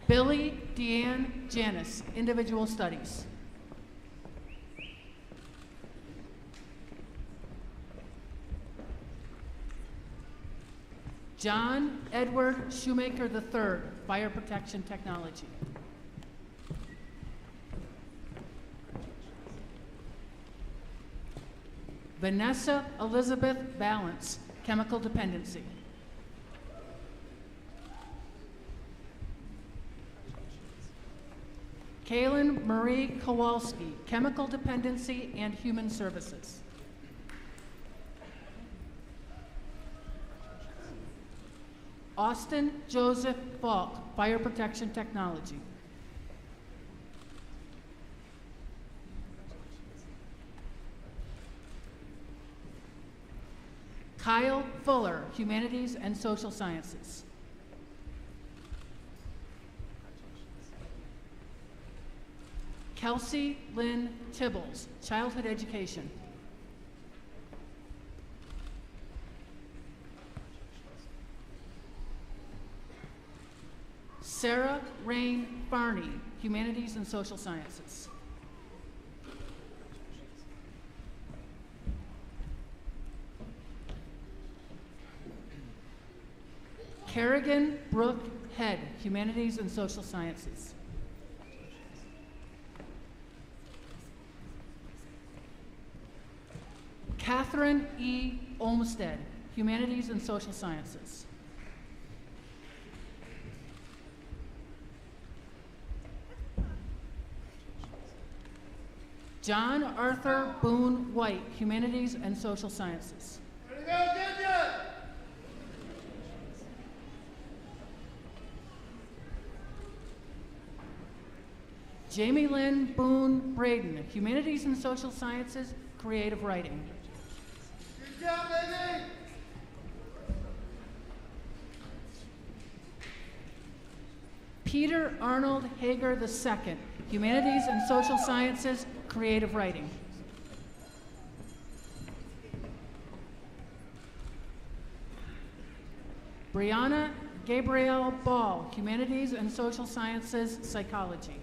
Billy Deanne Janice, individual studies. John Edward Shoemaker III, fire protection technology. Vanessa Elizabeth Balance, chemical dependency. Kaylin Marie Kowalski, chemical dependency and human services. Austin Joseph Falk, Fire Protection Technology. Kyle Fuller, Humanities and Social Sciences. Kelsey Lynn Tibbles, Childhood Education. Sarah Rain Farney, Humanities and Social Sciences. Kerrigan Brooke Head, Humanities and Social Sciences. Catherine E. Olmsted, Humanities and Social Sciences. John Arthur Boone White, Humanities and Social Sciences. Jamie Lynn Boone Braden, Humanities and Social Sciences, Creative Writing. Good job, baby! Peter Arnold Hager II, Humanities and Social Sciences, Creative Writing. Brianna Gabrielle Ball, Humanities and Social Sciences, Psychology.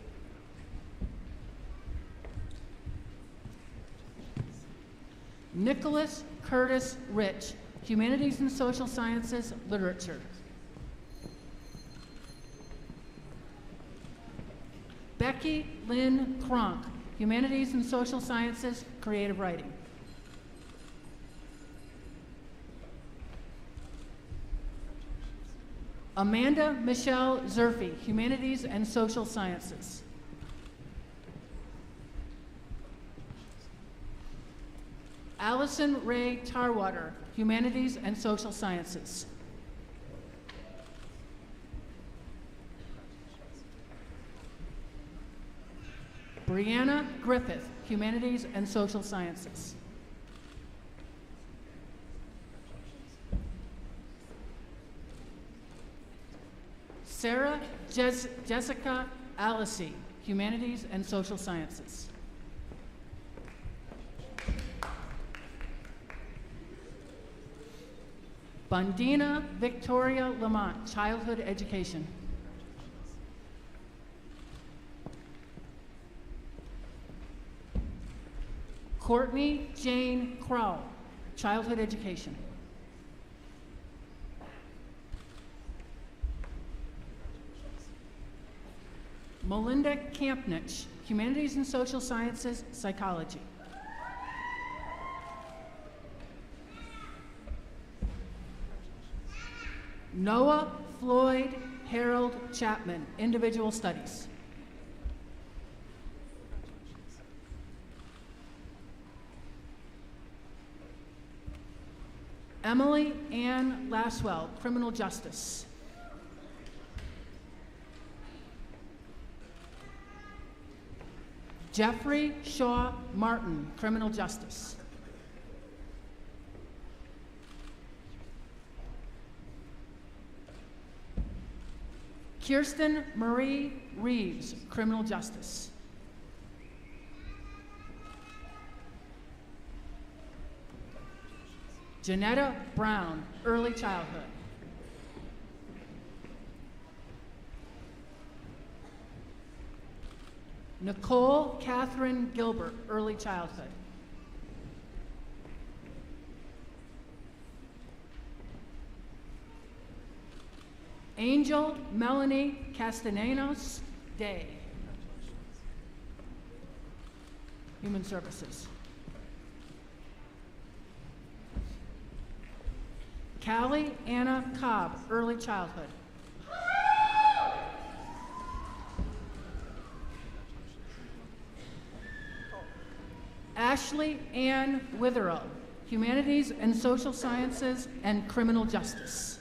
Nicholas Curtis Rich, Humanities and Social Sciences, Literature. Becky Lynn Cronk, Humanities and Social Sciences, Creative Writing. Amanda Michelle Zerfy, Humanities and Social Sciences. Allison Ray Tarwater, Humanities and Social Sciences. Brianna Griffith, Humanities and Social Sciences. Sarah Jessica Alisi, Humanities and Social Sciences. Bundina Victoria Lamont, Childhood Education. Courtney Jane Crow, Childhood Education. Melinda Kampnich, Humanities and Social Sciences, Psychology. Noah Floyd Harold Chapman, Individual Studies. Emily Ann Laswell, Criminal Justice. Jeffrey Shaw Martin, Criminal Justice. Kirsten Marie Reeves, Criminal Justice. Janetta Brown, Early Childhood. Nicole Catherine Gilbert, Early Childhood. Angel Melanie Castellanos Day, Human Services. Callie Anna Cobb, Early Childhood. Ashley Ann Witherill, Humanities and Social Sciences and Criminal Justice.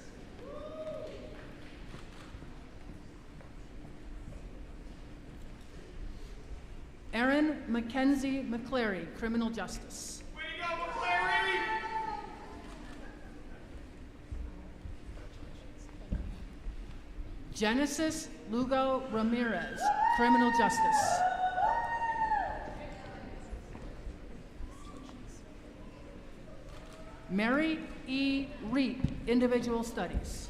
Mackenzie McCleary, Criminal Justice. Way to go, McCleary! Genesis Lugo Ramirez, Criminal Justice. Mary E. Reap, Individual Studies.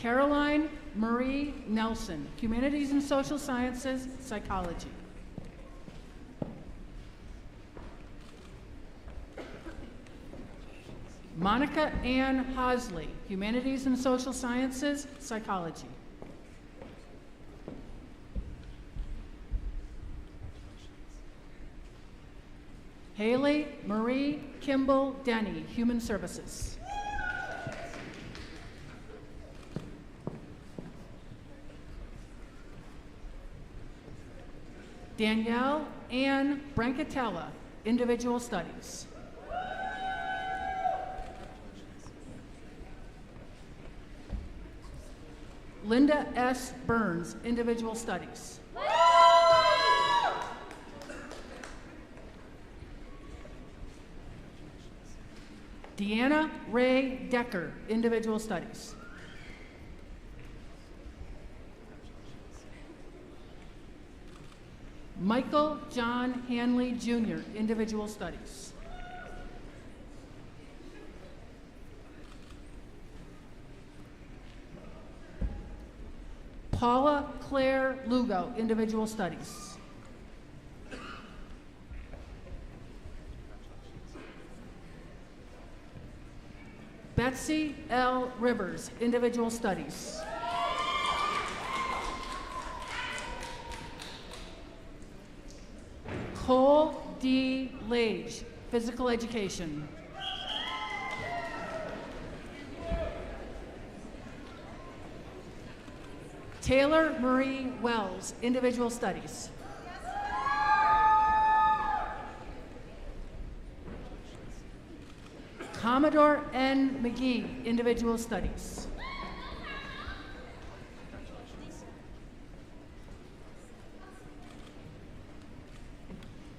Caroline Marie Nelson, Humanities and Social Sciences, Psychology. Monica Ann Hosley, Humanities and Social Sciences, Psychology. Haley Marie Kimball Denny, Human Services. Danielle Ann Brancatella, Individual Studies. Linda S. Burns, Individual Studies. Deanna Ray Decker, Individual Studies. Michael John Hanley Jr., Individual Studies. Paula Claire Lugo, Individual Studies. Betsy L. Rivers, Individual Studies. Cole D. Lage, Physical Education. Taylor Marie Wells, Individual Studies. Commodore N. McGee, Individual Studies.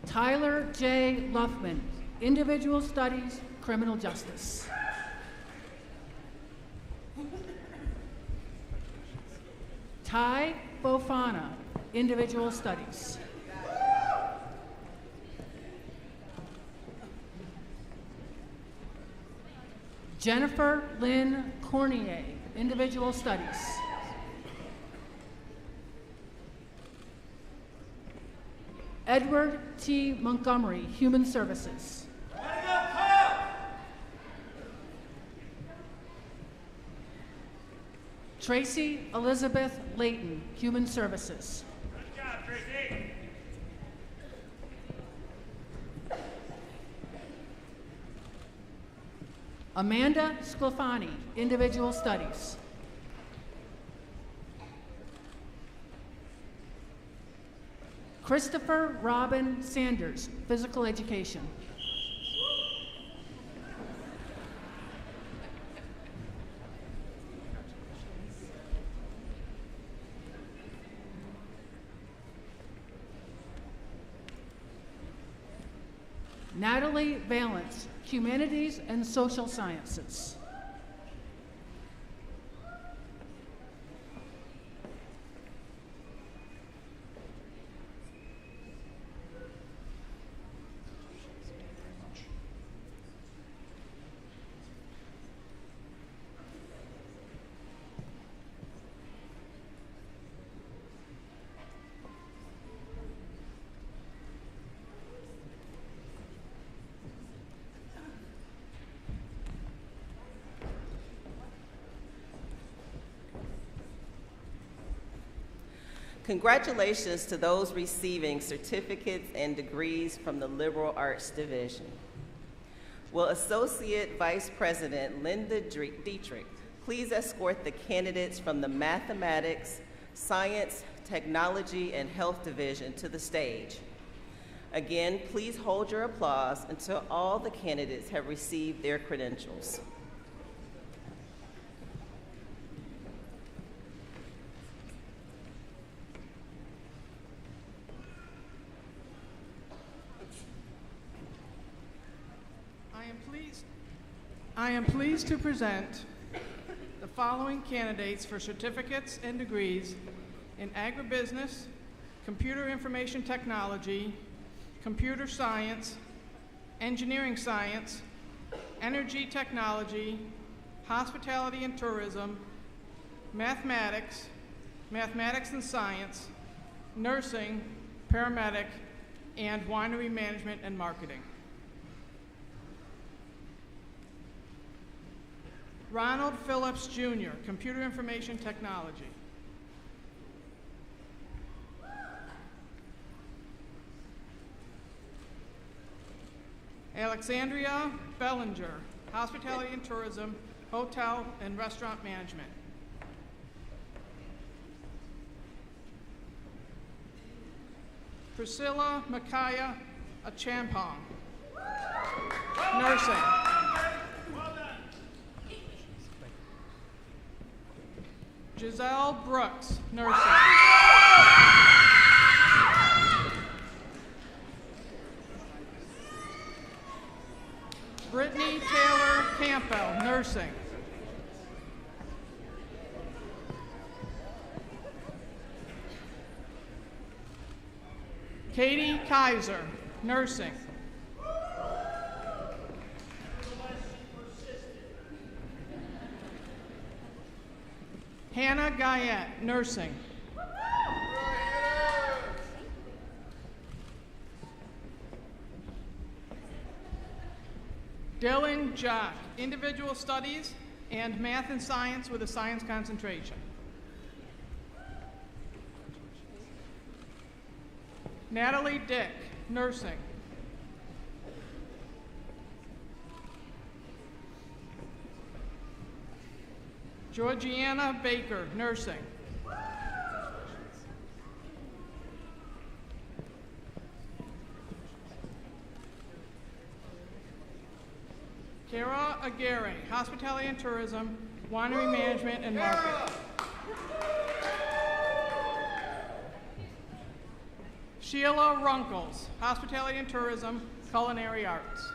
Tyler J. Luffman, Individual Studies, Criminal Justice. Ty Bofana, Individual Studies. Jennifer Lynn Cornier, Individual Studies. Edward T. Montgomery, Human Services. Tracy Elizabeth Layton, Human Services. Good job, Tracy. Amanda Sclafani, Individual Studies. Christopher Robin Sanders, Physical Education. Natalie Valence, Humanities and Social Sciences. Congratulations to those receiving certificates and degrees from the Liberal Arts Division. Will Associate Vice President Linda Dietrich please escort the candidates from the Mathematics, Science, Technology, and Health Division to the stage. Again, please hold your applause until all the candidates have received their credentials. I am pleased to present the following candidates for certificates and degrees in agribusiness, computer information technology, computer science, engineering science, energy technology, hospitality and tourism, mathematics, mathematics and science, nursing, paramedic, and winery management and marketing. Ronald Phillips Jr., computer information technology. Alexandria Bellinger, hospitality and tourism, hotel and restaurant management. Priscilla Micaiah Achampong, nursing. Giselle Brooks, nursing. Brittany Taylor Campbell, nursing. Katie Kaiser, nursing. Hannah Guyette, nursing. Dylan Jock, individual studies and math and science with a science concentration. Natalie Dick, nursing. Georgiana Baker, nursing. Kara Aguirre, hospitality and tourism, winery management and marketing. Sheila Runkles, hospitality and tourism, culinary arts.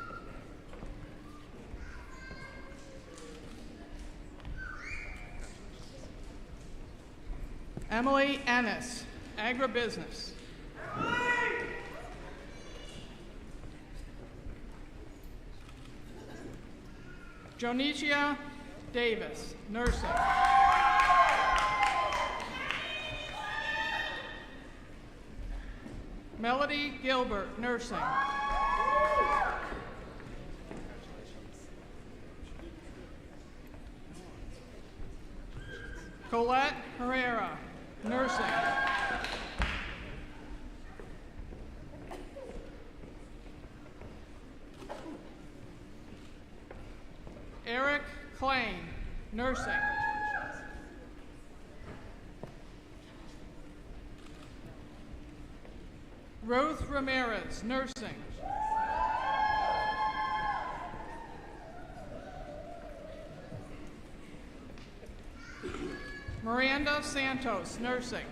Emily Ennis, agribusiness. Jonicia Davis, nursing. Melody Gilbert, nursing. Colette Herrera, nursing. Eric Klain, nursing. Ruth Ramirez, nursing. Miranda Santos, nursing.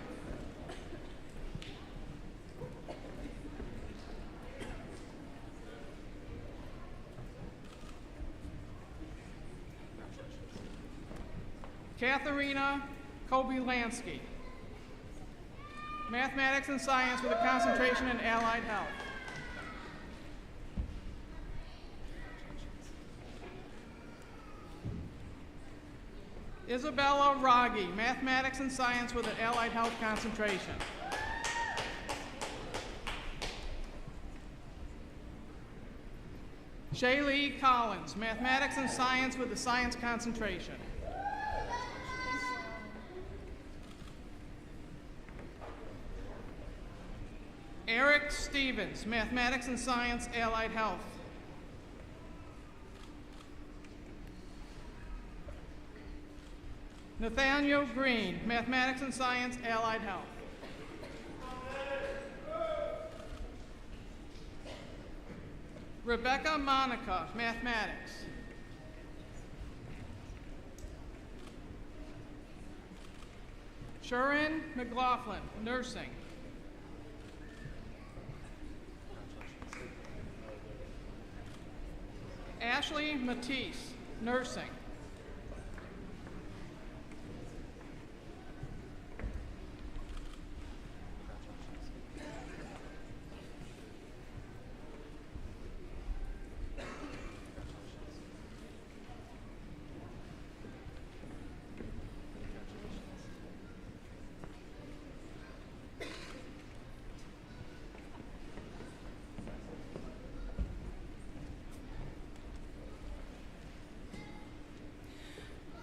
Katharina Kobylansky, mathematics and science with a concentration in allied health. Isabella Raggi, mathematics and science with an allied health concentration. Shaylee Collins, mathematics and science with a science concentration. Eric Stevens, mathematics and science, allied health. Nathaniel Green, mathematics and science, allied health. Rebecca Monica, mathematics. Sharon McLaughlin, nursing. Ashley Ashley Matisse, nursing.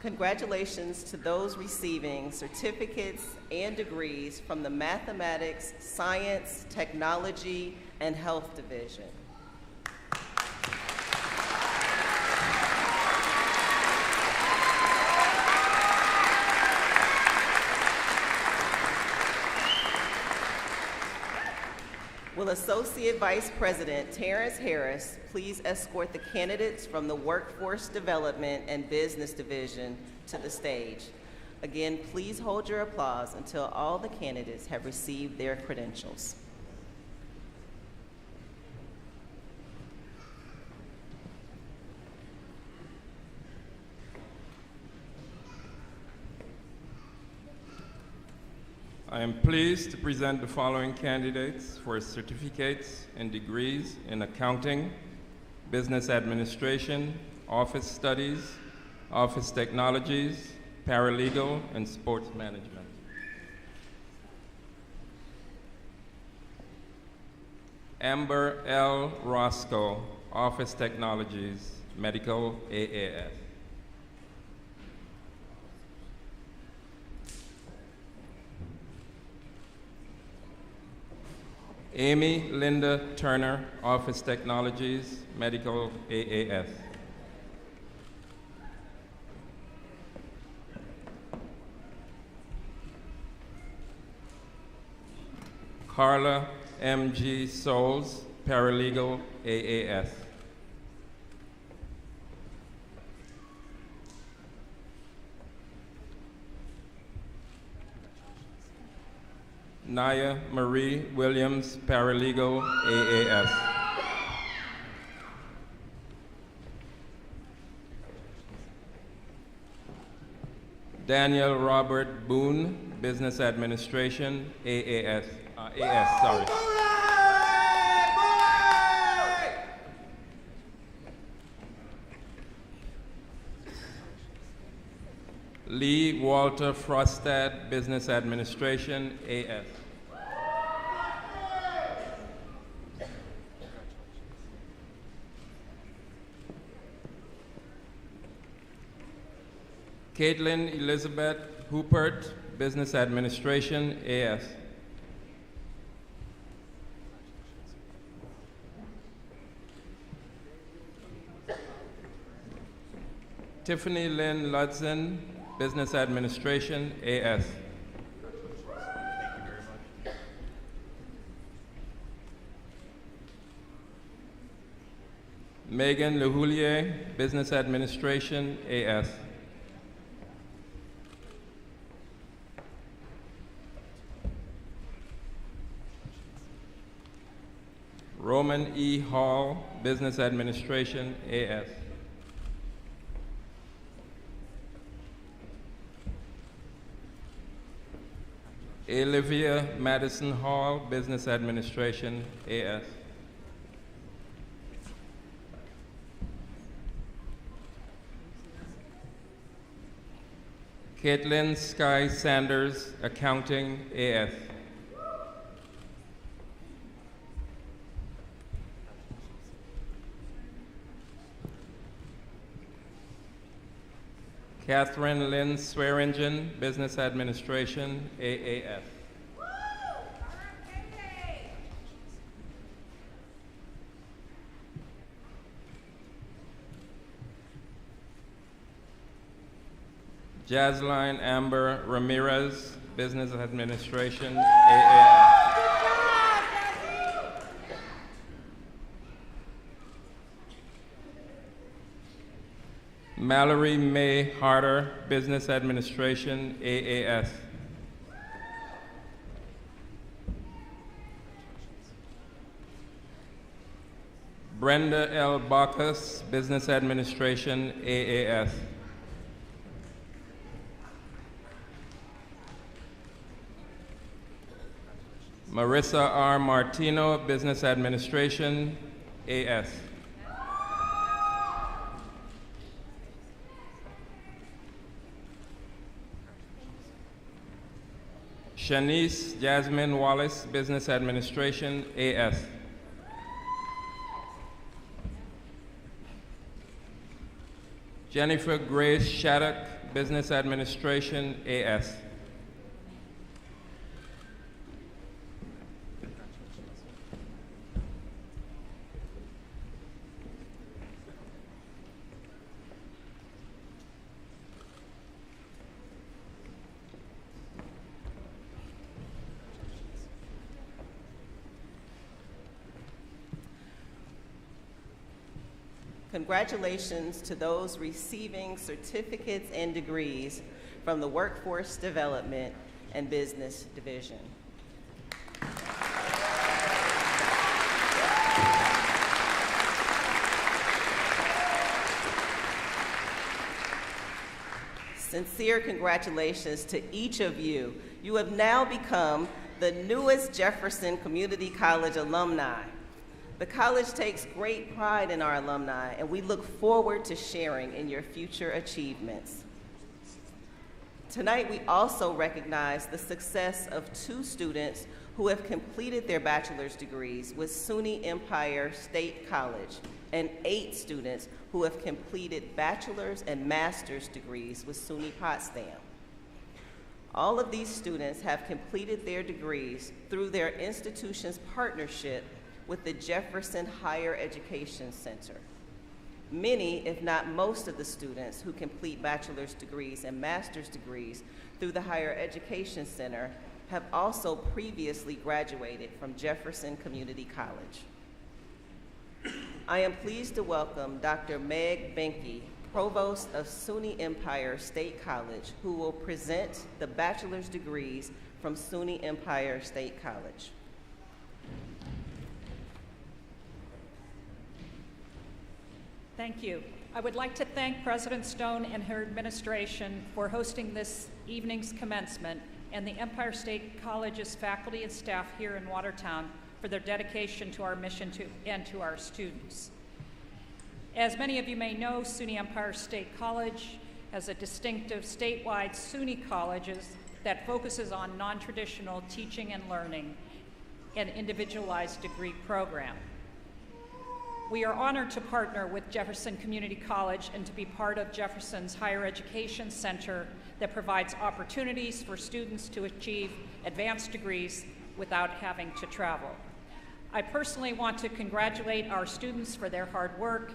Congratulations to those receiving certificates and degrees from the Mathematics, Science, Technology, and Health Division. Will Associate Vice President Terrence Harris please escort the candidates from the Workforce Development and Business Division to the stage? Again, please hold your applause until all the candidates have received their credentials. I am pleased to present the following candidates for certificates and degrees in accounting, business administration, office studies, office technologies, paralegal, and sports management. Amber L. Roscoe, office technologies, medical AAS. Amy Linda Turner, Office Technologies, Medical AAS. Carla M.G. Souls, Paralegal AAS. Naya Marie Williams, Paralegal, AAS. Daniel Robert Boone, Business Administration, AAS. Sorry. Lee Walter Frostad, Business Administration, AS. Caitlin Elizabeth Hoopert, Business Administration, AS. Tiffany Lynn Ludson, Business Administration, AS. Thank you very much. Megan Lehoulier, Business Administration, AS. Roman E. Hall, Business Administration, AS. Olivia Madison Hall, Business Administration, AS. Caitlin Sky Sanders, Accounting, AS. Catherine Lynn Swearingen, Business Administration, AAS. Jasline Amber Ramirez, Business Administration, AAS. Mallory May Harder, Business Administration, AAS. Brenda L. Bacchus, Business Administration, AAS. Marissa R. Martino, Business Administration, AS. Shanice Jasmine Wallace, Business Administration, AS. Jennifer Grace Shattuck, Business Administration, AS. Congratulations to those receiving certificates and degrees from the Workforce Development and Business Division. Sincere congratulations to each of you. You have now become the newest Jefferson Community College alumni. The college takes great pride in our alumni, and we look forward to sharing in your future achievements. Tonight, we also recognize the success of 2 students who have completed their bachelor's degrees with SUNY Empire State College, and 8 students who have completed bachelor's and master's degrees with SUNY Potsdam. All of these students have completed their degrees through their institution's partnership with the Jefferson Higher Education Center. Many, if not most of the students who complete bachelor's degrees and master's degrees through the Higher Education Center have also previously graduated from Jefferson Community College. I am pleased to welcome Dr. Meg Benke, Provost of SUNY Empire State College, who will present the bachelor's degrees from SUNY Empire State College. Thank you. I would like to thank President Stone and her administration for hosting this evening's commencement, and the Empire State College's faculty and staff here in Watertown for their dedication to our mission and to our students. As many of you may know, SUNY Empire State College has a distinctive statewide SUNY colleges that focuses on non-traditional teaching and learning and individualized degree program. We are honored to partner with Jefferson Community College and to be part of Jefferson's Higher Education Center that provides opportunities for students to achieve advanced degrees without having to travel. I personally want to congratulate our students for their hard work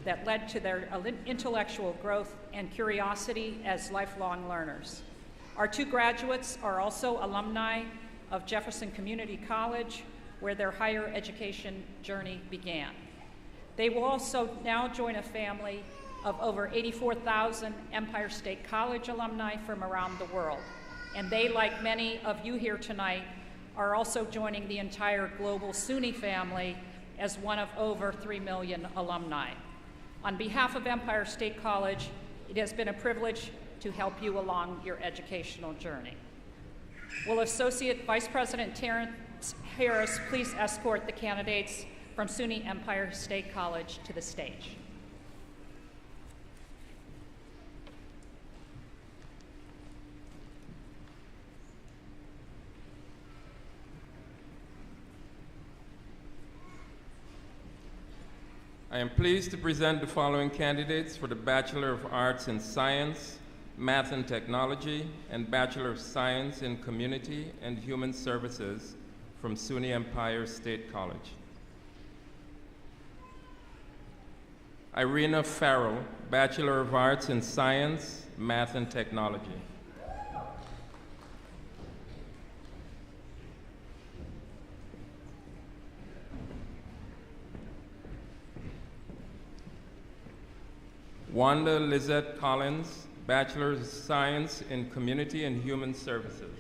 that led to their intellectual growth and curiosity as lifelong learners. Our 2 graduates are also alumni of Jefferson Community College, where their higher education journey began. They will also now join a family of over 84,000 Empire State College alumni from around the world. And they, like many of you here tonight, are also joining the entire global SUNY family as one of over 3 million alumni. On behalf of Empire State College, it has been a privilege to help you along your educational journey. Will Associate Vice President Terrence Harris please escort the candidates from SUNY Empire State College to the stage. I am pleased to present the following candidates for the Bachelor of Arts in Science, Math and Technology, and Bachelor of Science in Community and Human Services from SUNY Empire State College. Irina Farrell, Bachelor of Arts in Science, Math and Technology. Wanda Lizette Collins, Bachelor of Science in Community and Human Services.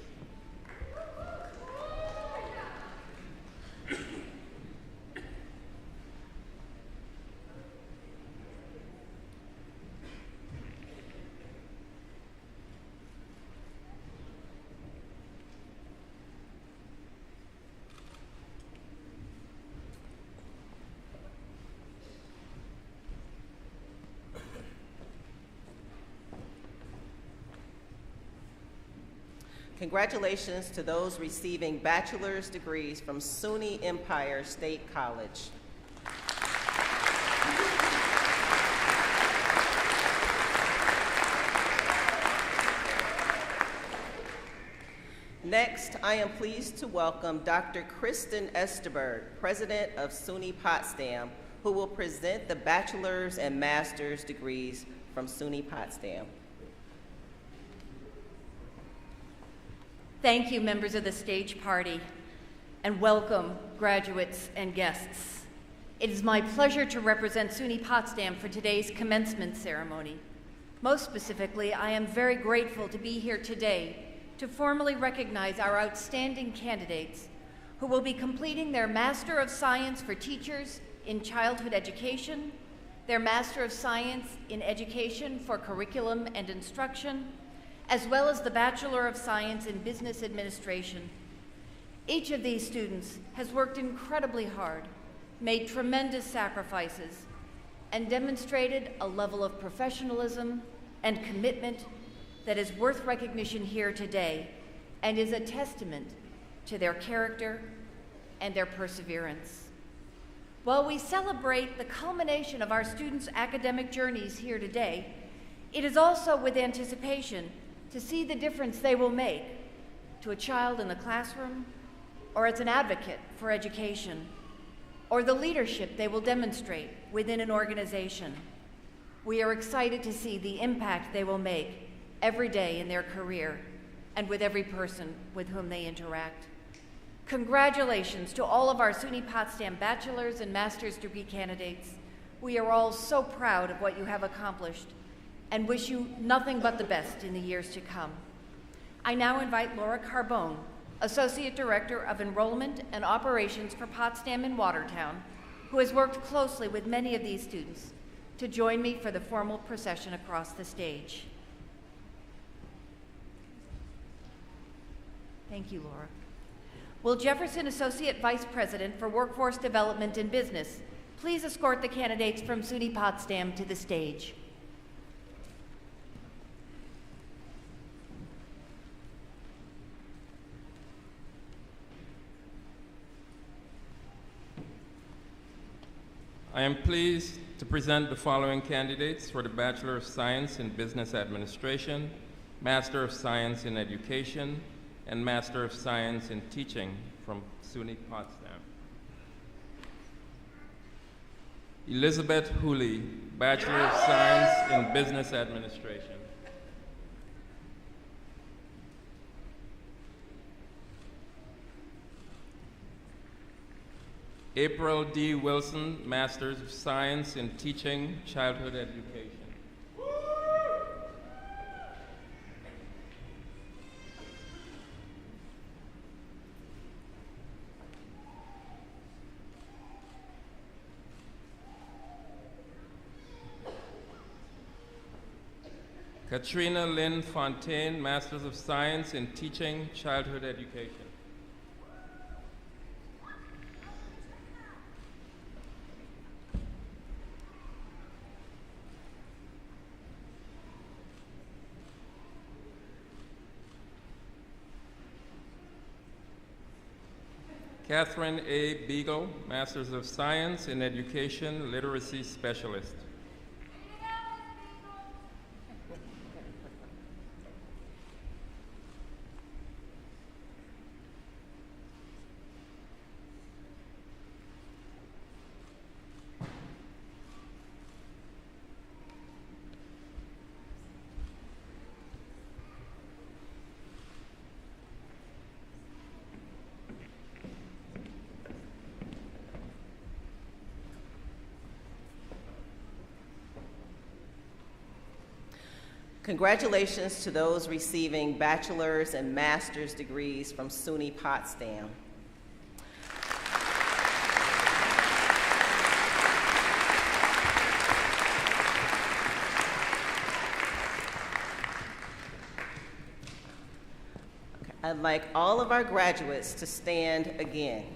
Congratulations to those receiving bachelor's degrees from SUNY Empire State College. Next, I am pleased to welcome Dr. Kristen Esterberg, President of SUNY Potsdam, who will present the bachelor's and master's degrees from SUNY Potsdam. Thank you, members of the stage party, and welcome, graduates and guests. It is my pleasure to represent SUNY Potsdam for today's commencement ceremony. Most specifically, I am very grateful to be here today to formally recognize our outstanding candidates who will be completing their Master of Science for Teachers in Childhood Education, their Master of Science in Education for Curriculum and Instruction, as well as the Bachelor of Science in Business Administration. Each of these students has worked incredibly hard, made tremendous sacrifices, and demonstrated a level of professionalism and commitment that is worth recognition here today and is a testament to their character and their perseverance. While we celebrate the culmination of our students' academic journeys here today, it is also with anticipation to see the difference they will make to a child in the classroom, or as an advocate for education, or the leadership they will demonstrate within an organization. We are excited to see the impact they will make every day in their career and with every person with whom they interact. Congratulations to all of our SUNY Potsdam bachelor's and master's degree candidates. We are all so proud of what you have accomplished and wish you nothing but the best in the years to come. I now invite Laura Carbone, Associate Director of Enrollment and Operations for Potsdam and Watertown, who has worked closely with many of these students, to join me for the formal procession across the stage. Thank you, Laura. Will Jefferson Associate Vice President for Workforce Development and Business please escort the candidates from SUNY Potsdam to the stage? I am pleased to present the following candidates for the Bachelor of Science in Business Administration, Master of Science in Education, and Master of Science in Teaching from SUNY Potsdam. Elizabeth Hooley, Bachelor of Science in Business Administration. April D. Wilson, Masters of Science in Teaching, Childhood Education. Katrina Lynn Fontaine, Masters of Science in Teaching, Childhood Education. Catherine A. Beagle, Masters of Science in Education, Literacy Specialist. Congratulations to those receiving bachelor's and master's degrees from SUNY Potsdam. I'd like all of our graduates to stand again.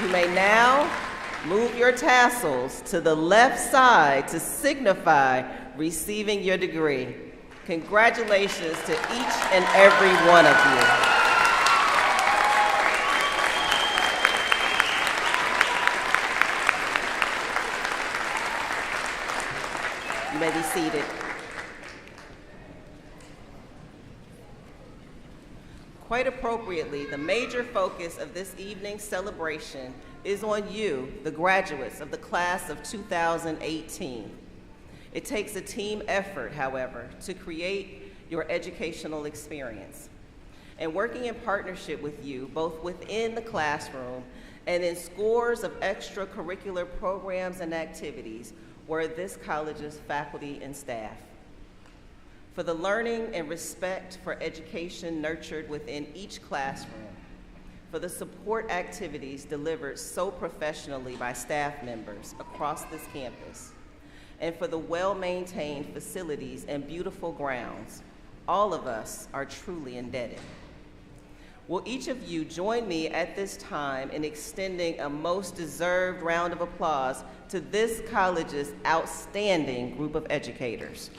You may now move your tassels to the left side to signify receiving your degree. Congratulations to each and every one of you. You may be seated. Quite appropriately, the major focus of this evening's celebration is on you, the graduates of the class of 2018. It takes a team effort, however, to create your educational experience. And working in partnership with you, both within the classroom and in scores of extracurricular programs and activities, were this college's faculty and staff. For the learning and respect for education nurtured within each classroom, for the support activities delivered so professionally by staff members across this campus, and for the well-maintained facilities and beautiful grounds, all of us are truly indebted. Will each of you join me at this time in extending a most deserved round of applause to this college's outstanding group of educators?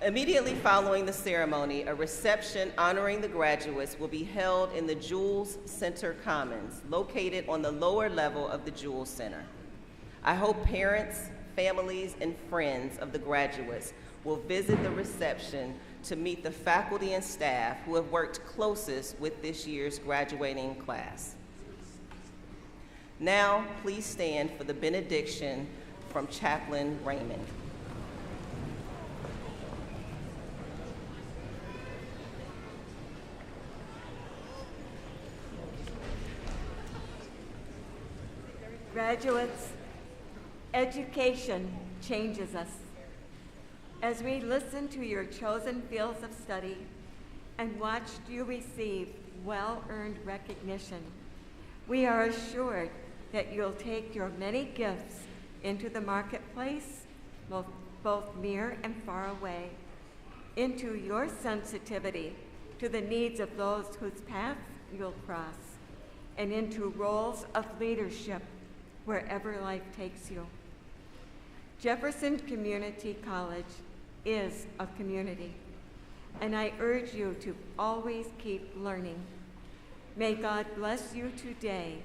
Immediately following the ceremony, a reception honoring the graduates will be held in the Jules Center Commons, located on the lower level of the Jules Center. I hope parents, families, and friends of the graduates will visit the reception to meet the faculty and staff who have worked closest with this year's graduating class. Now, please stand for the benediction from Chaplain Raymond. Graduates, education changes us. As we listen to your chosen fields of study and watched you receive well-earned recognition, we are assured that you'll take your many gifts into the marketplace, both near and far away, into your sensitivity to the needs of those whose path you'll cross, and into roles of leadership wherever life takes you. Jefferson Community College is a community, and I urge you to always keep learning. May God bless you today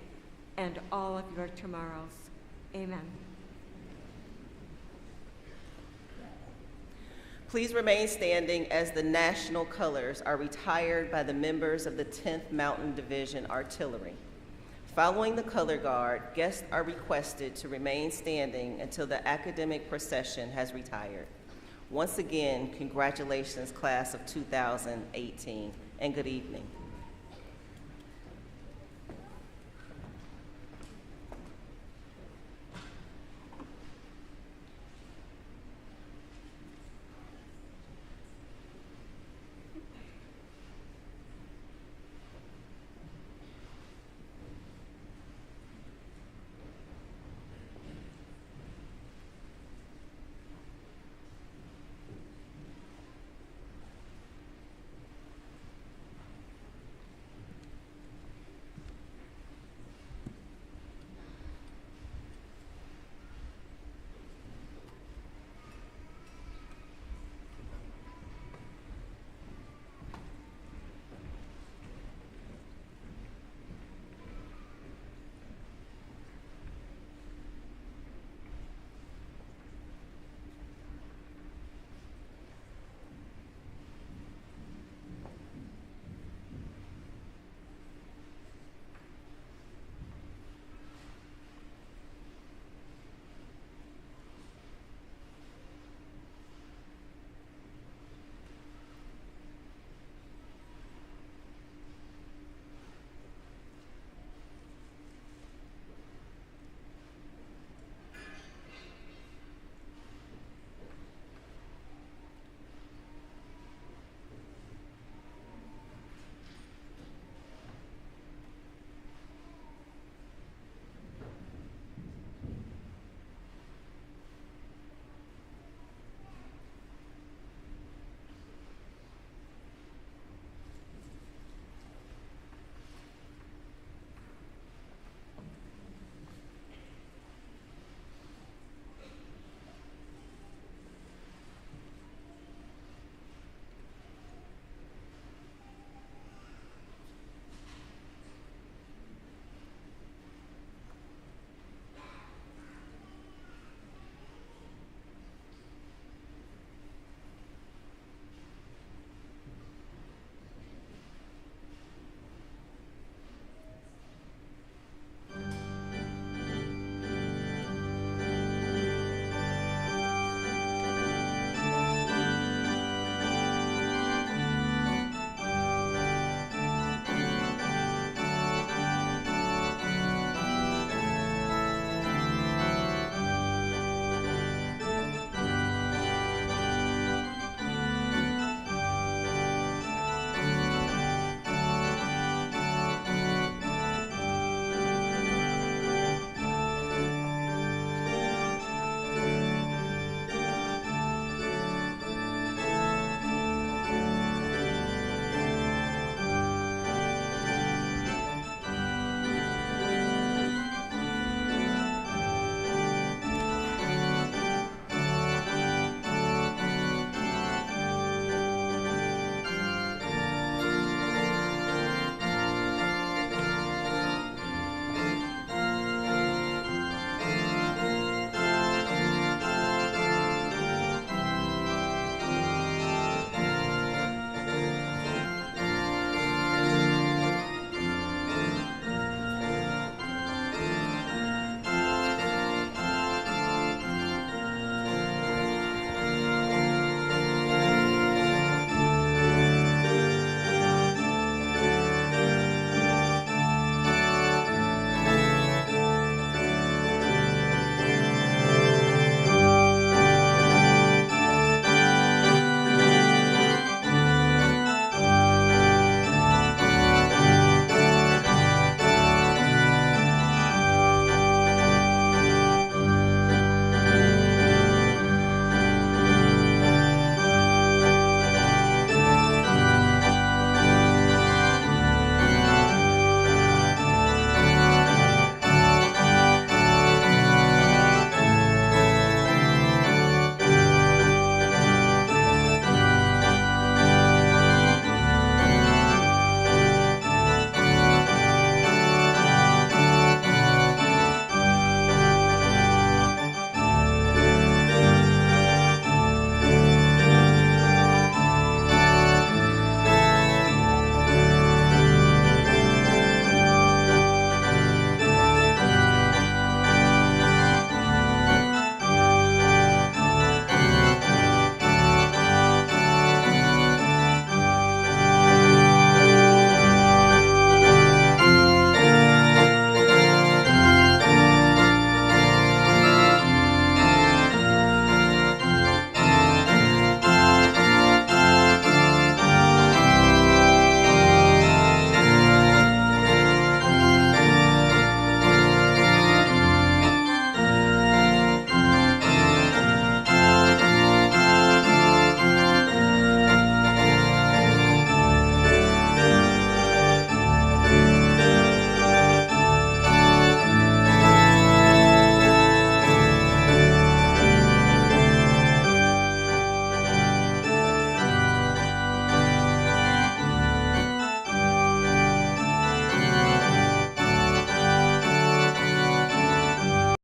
and all of your tomorrows. Amen. Please remain standing as the national colors are retired by the members of the 10th Mountain Division Artillery. Following the color guard, guests are requested to remain standing until the academic procession has retired. Once again, congratulations, class of 2018, and good evening.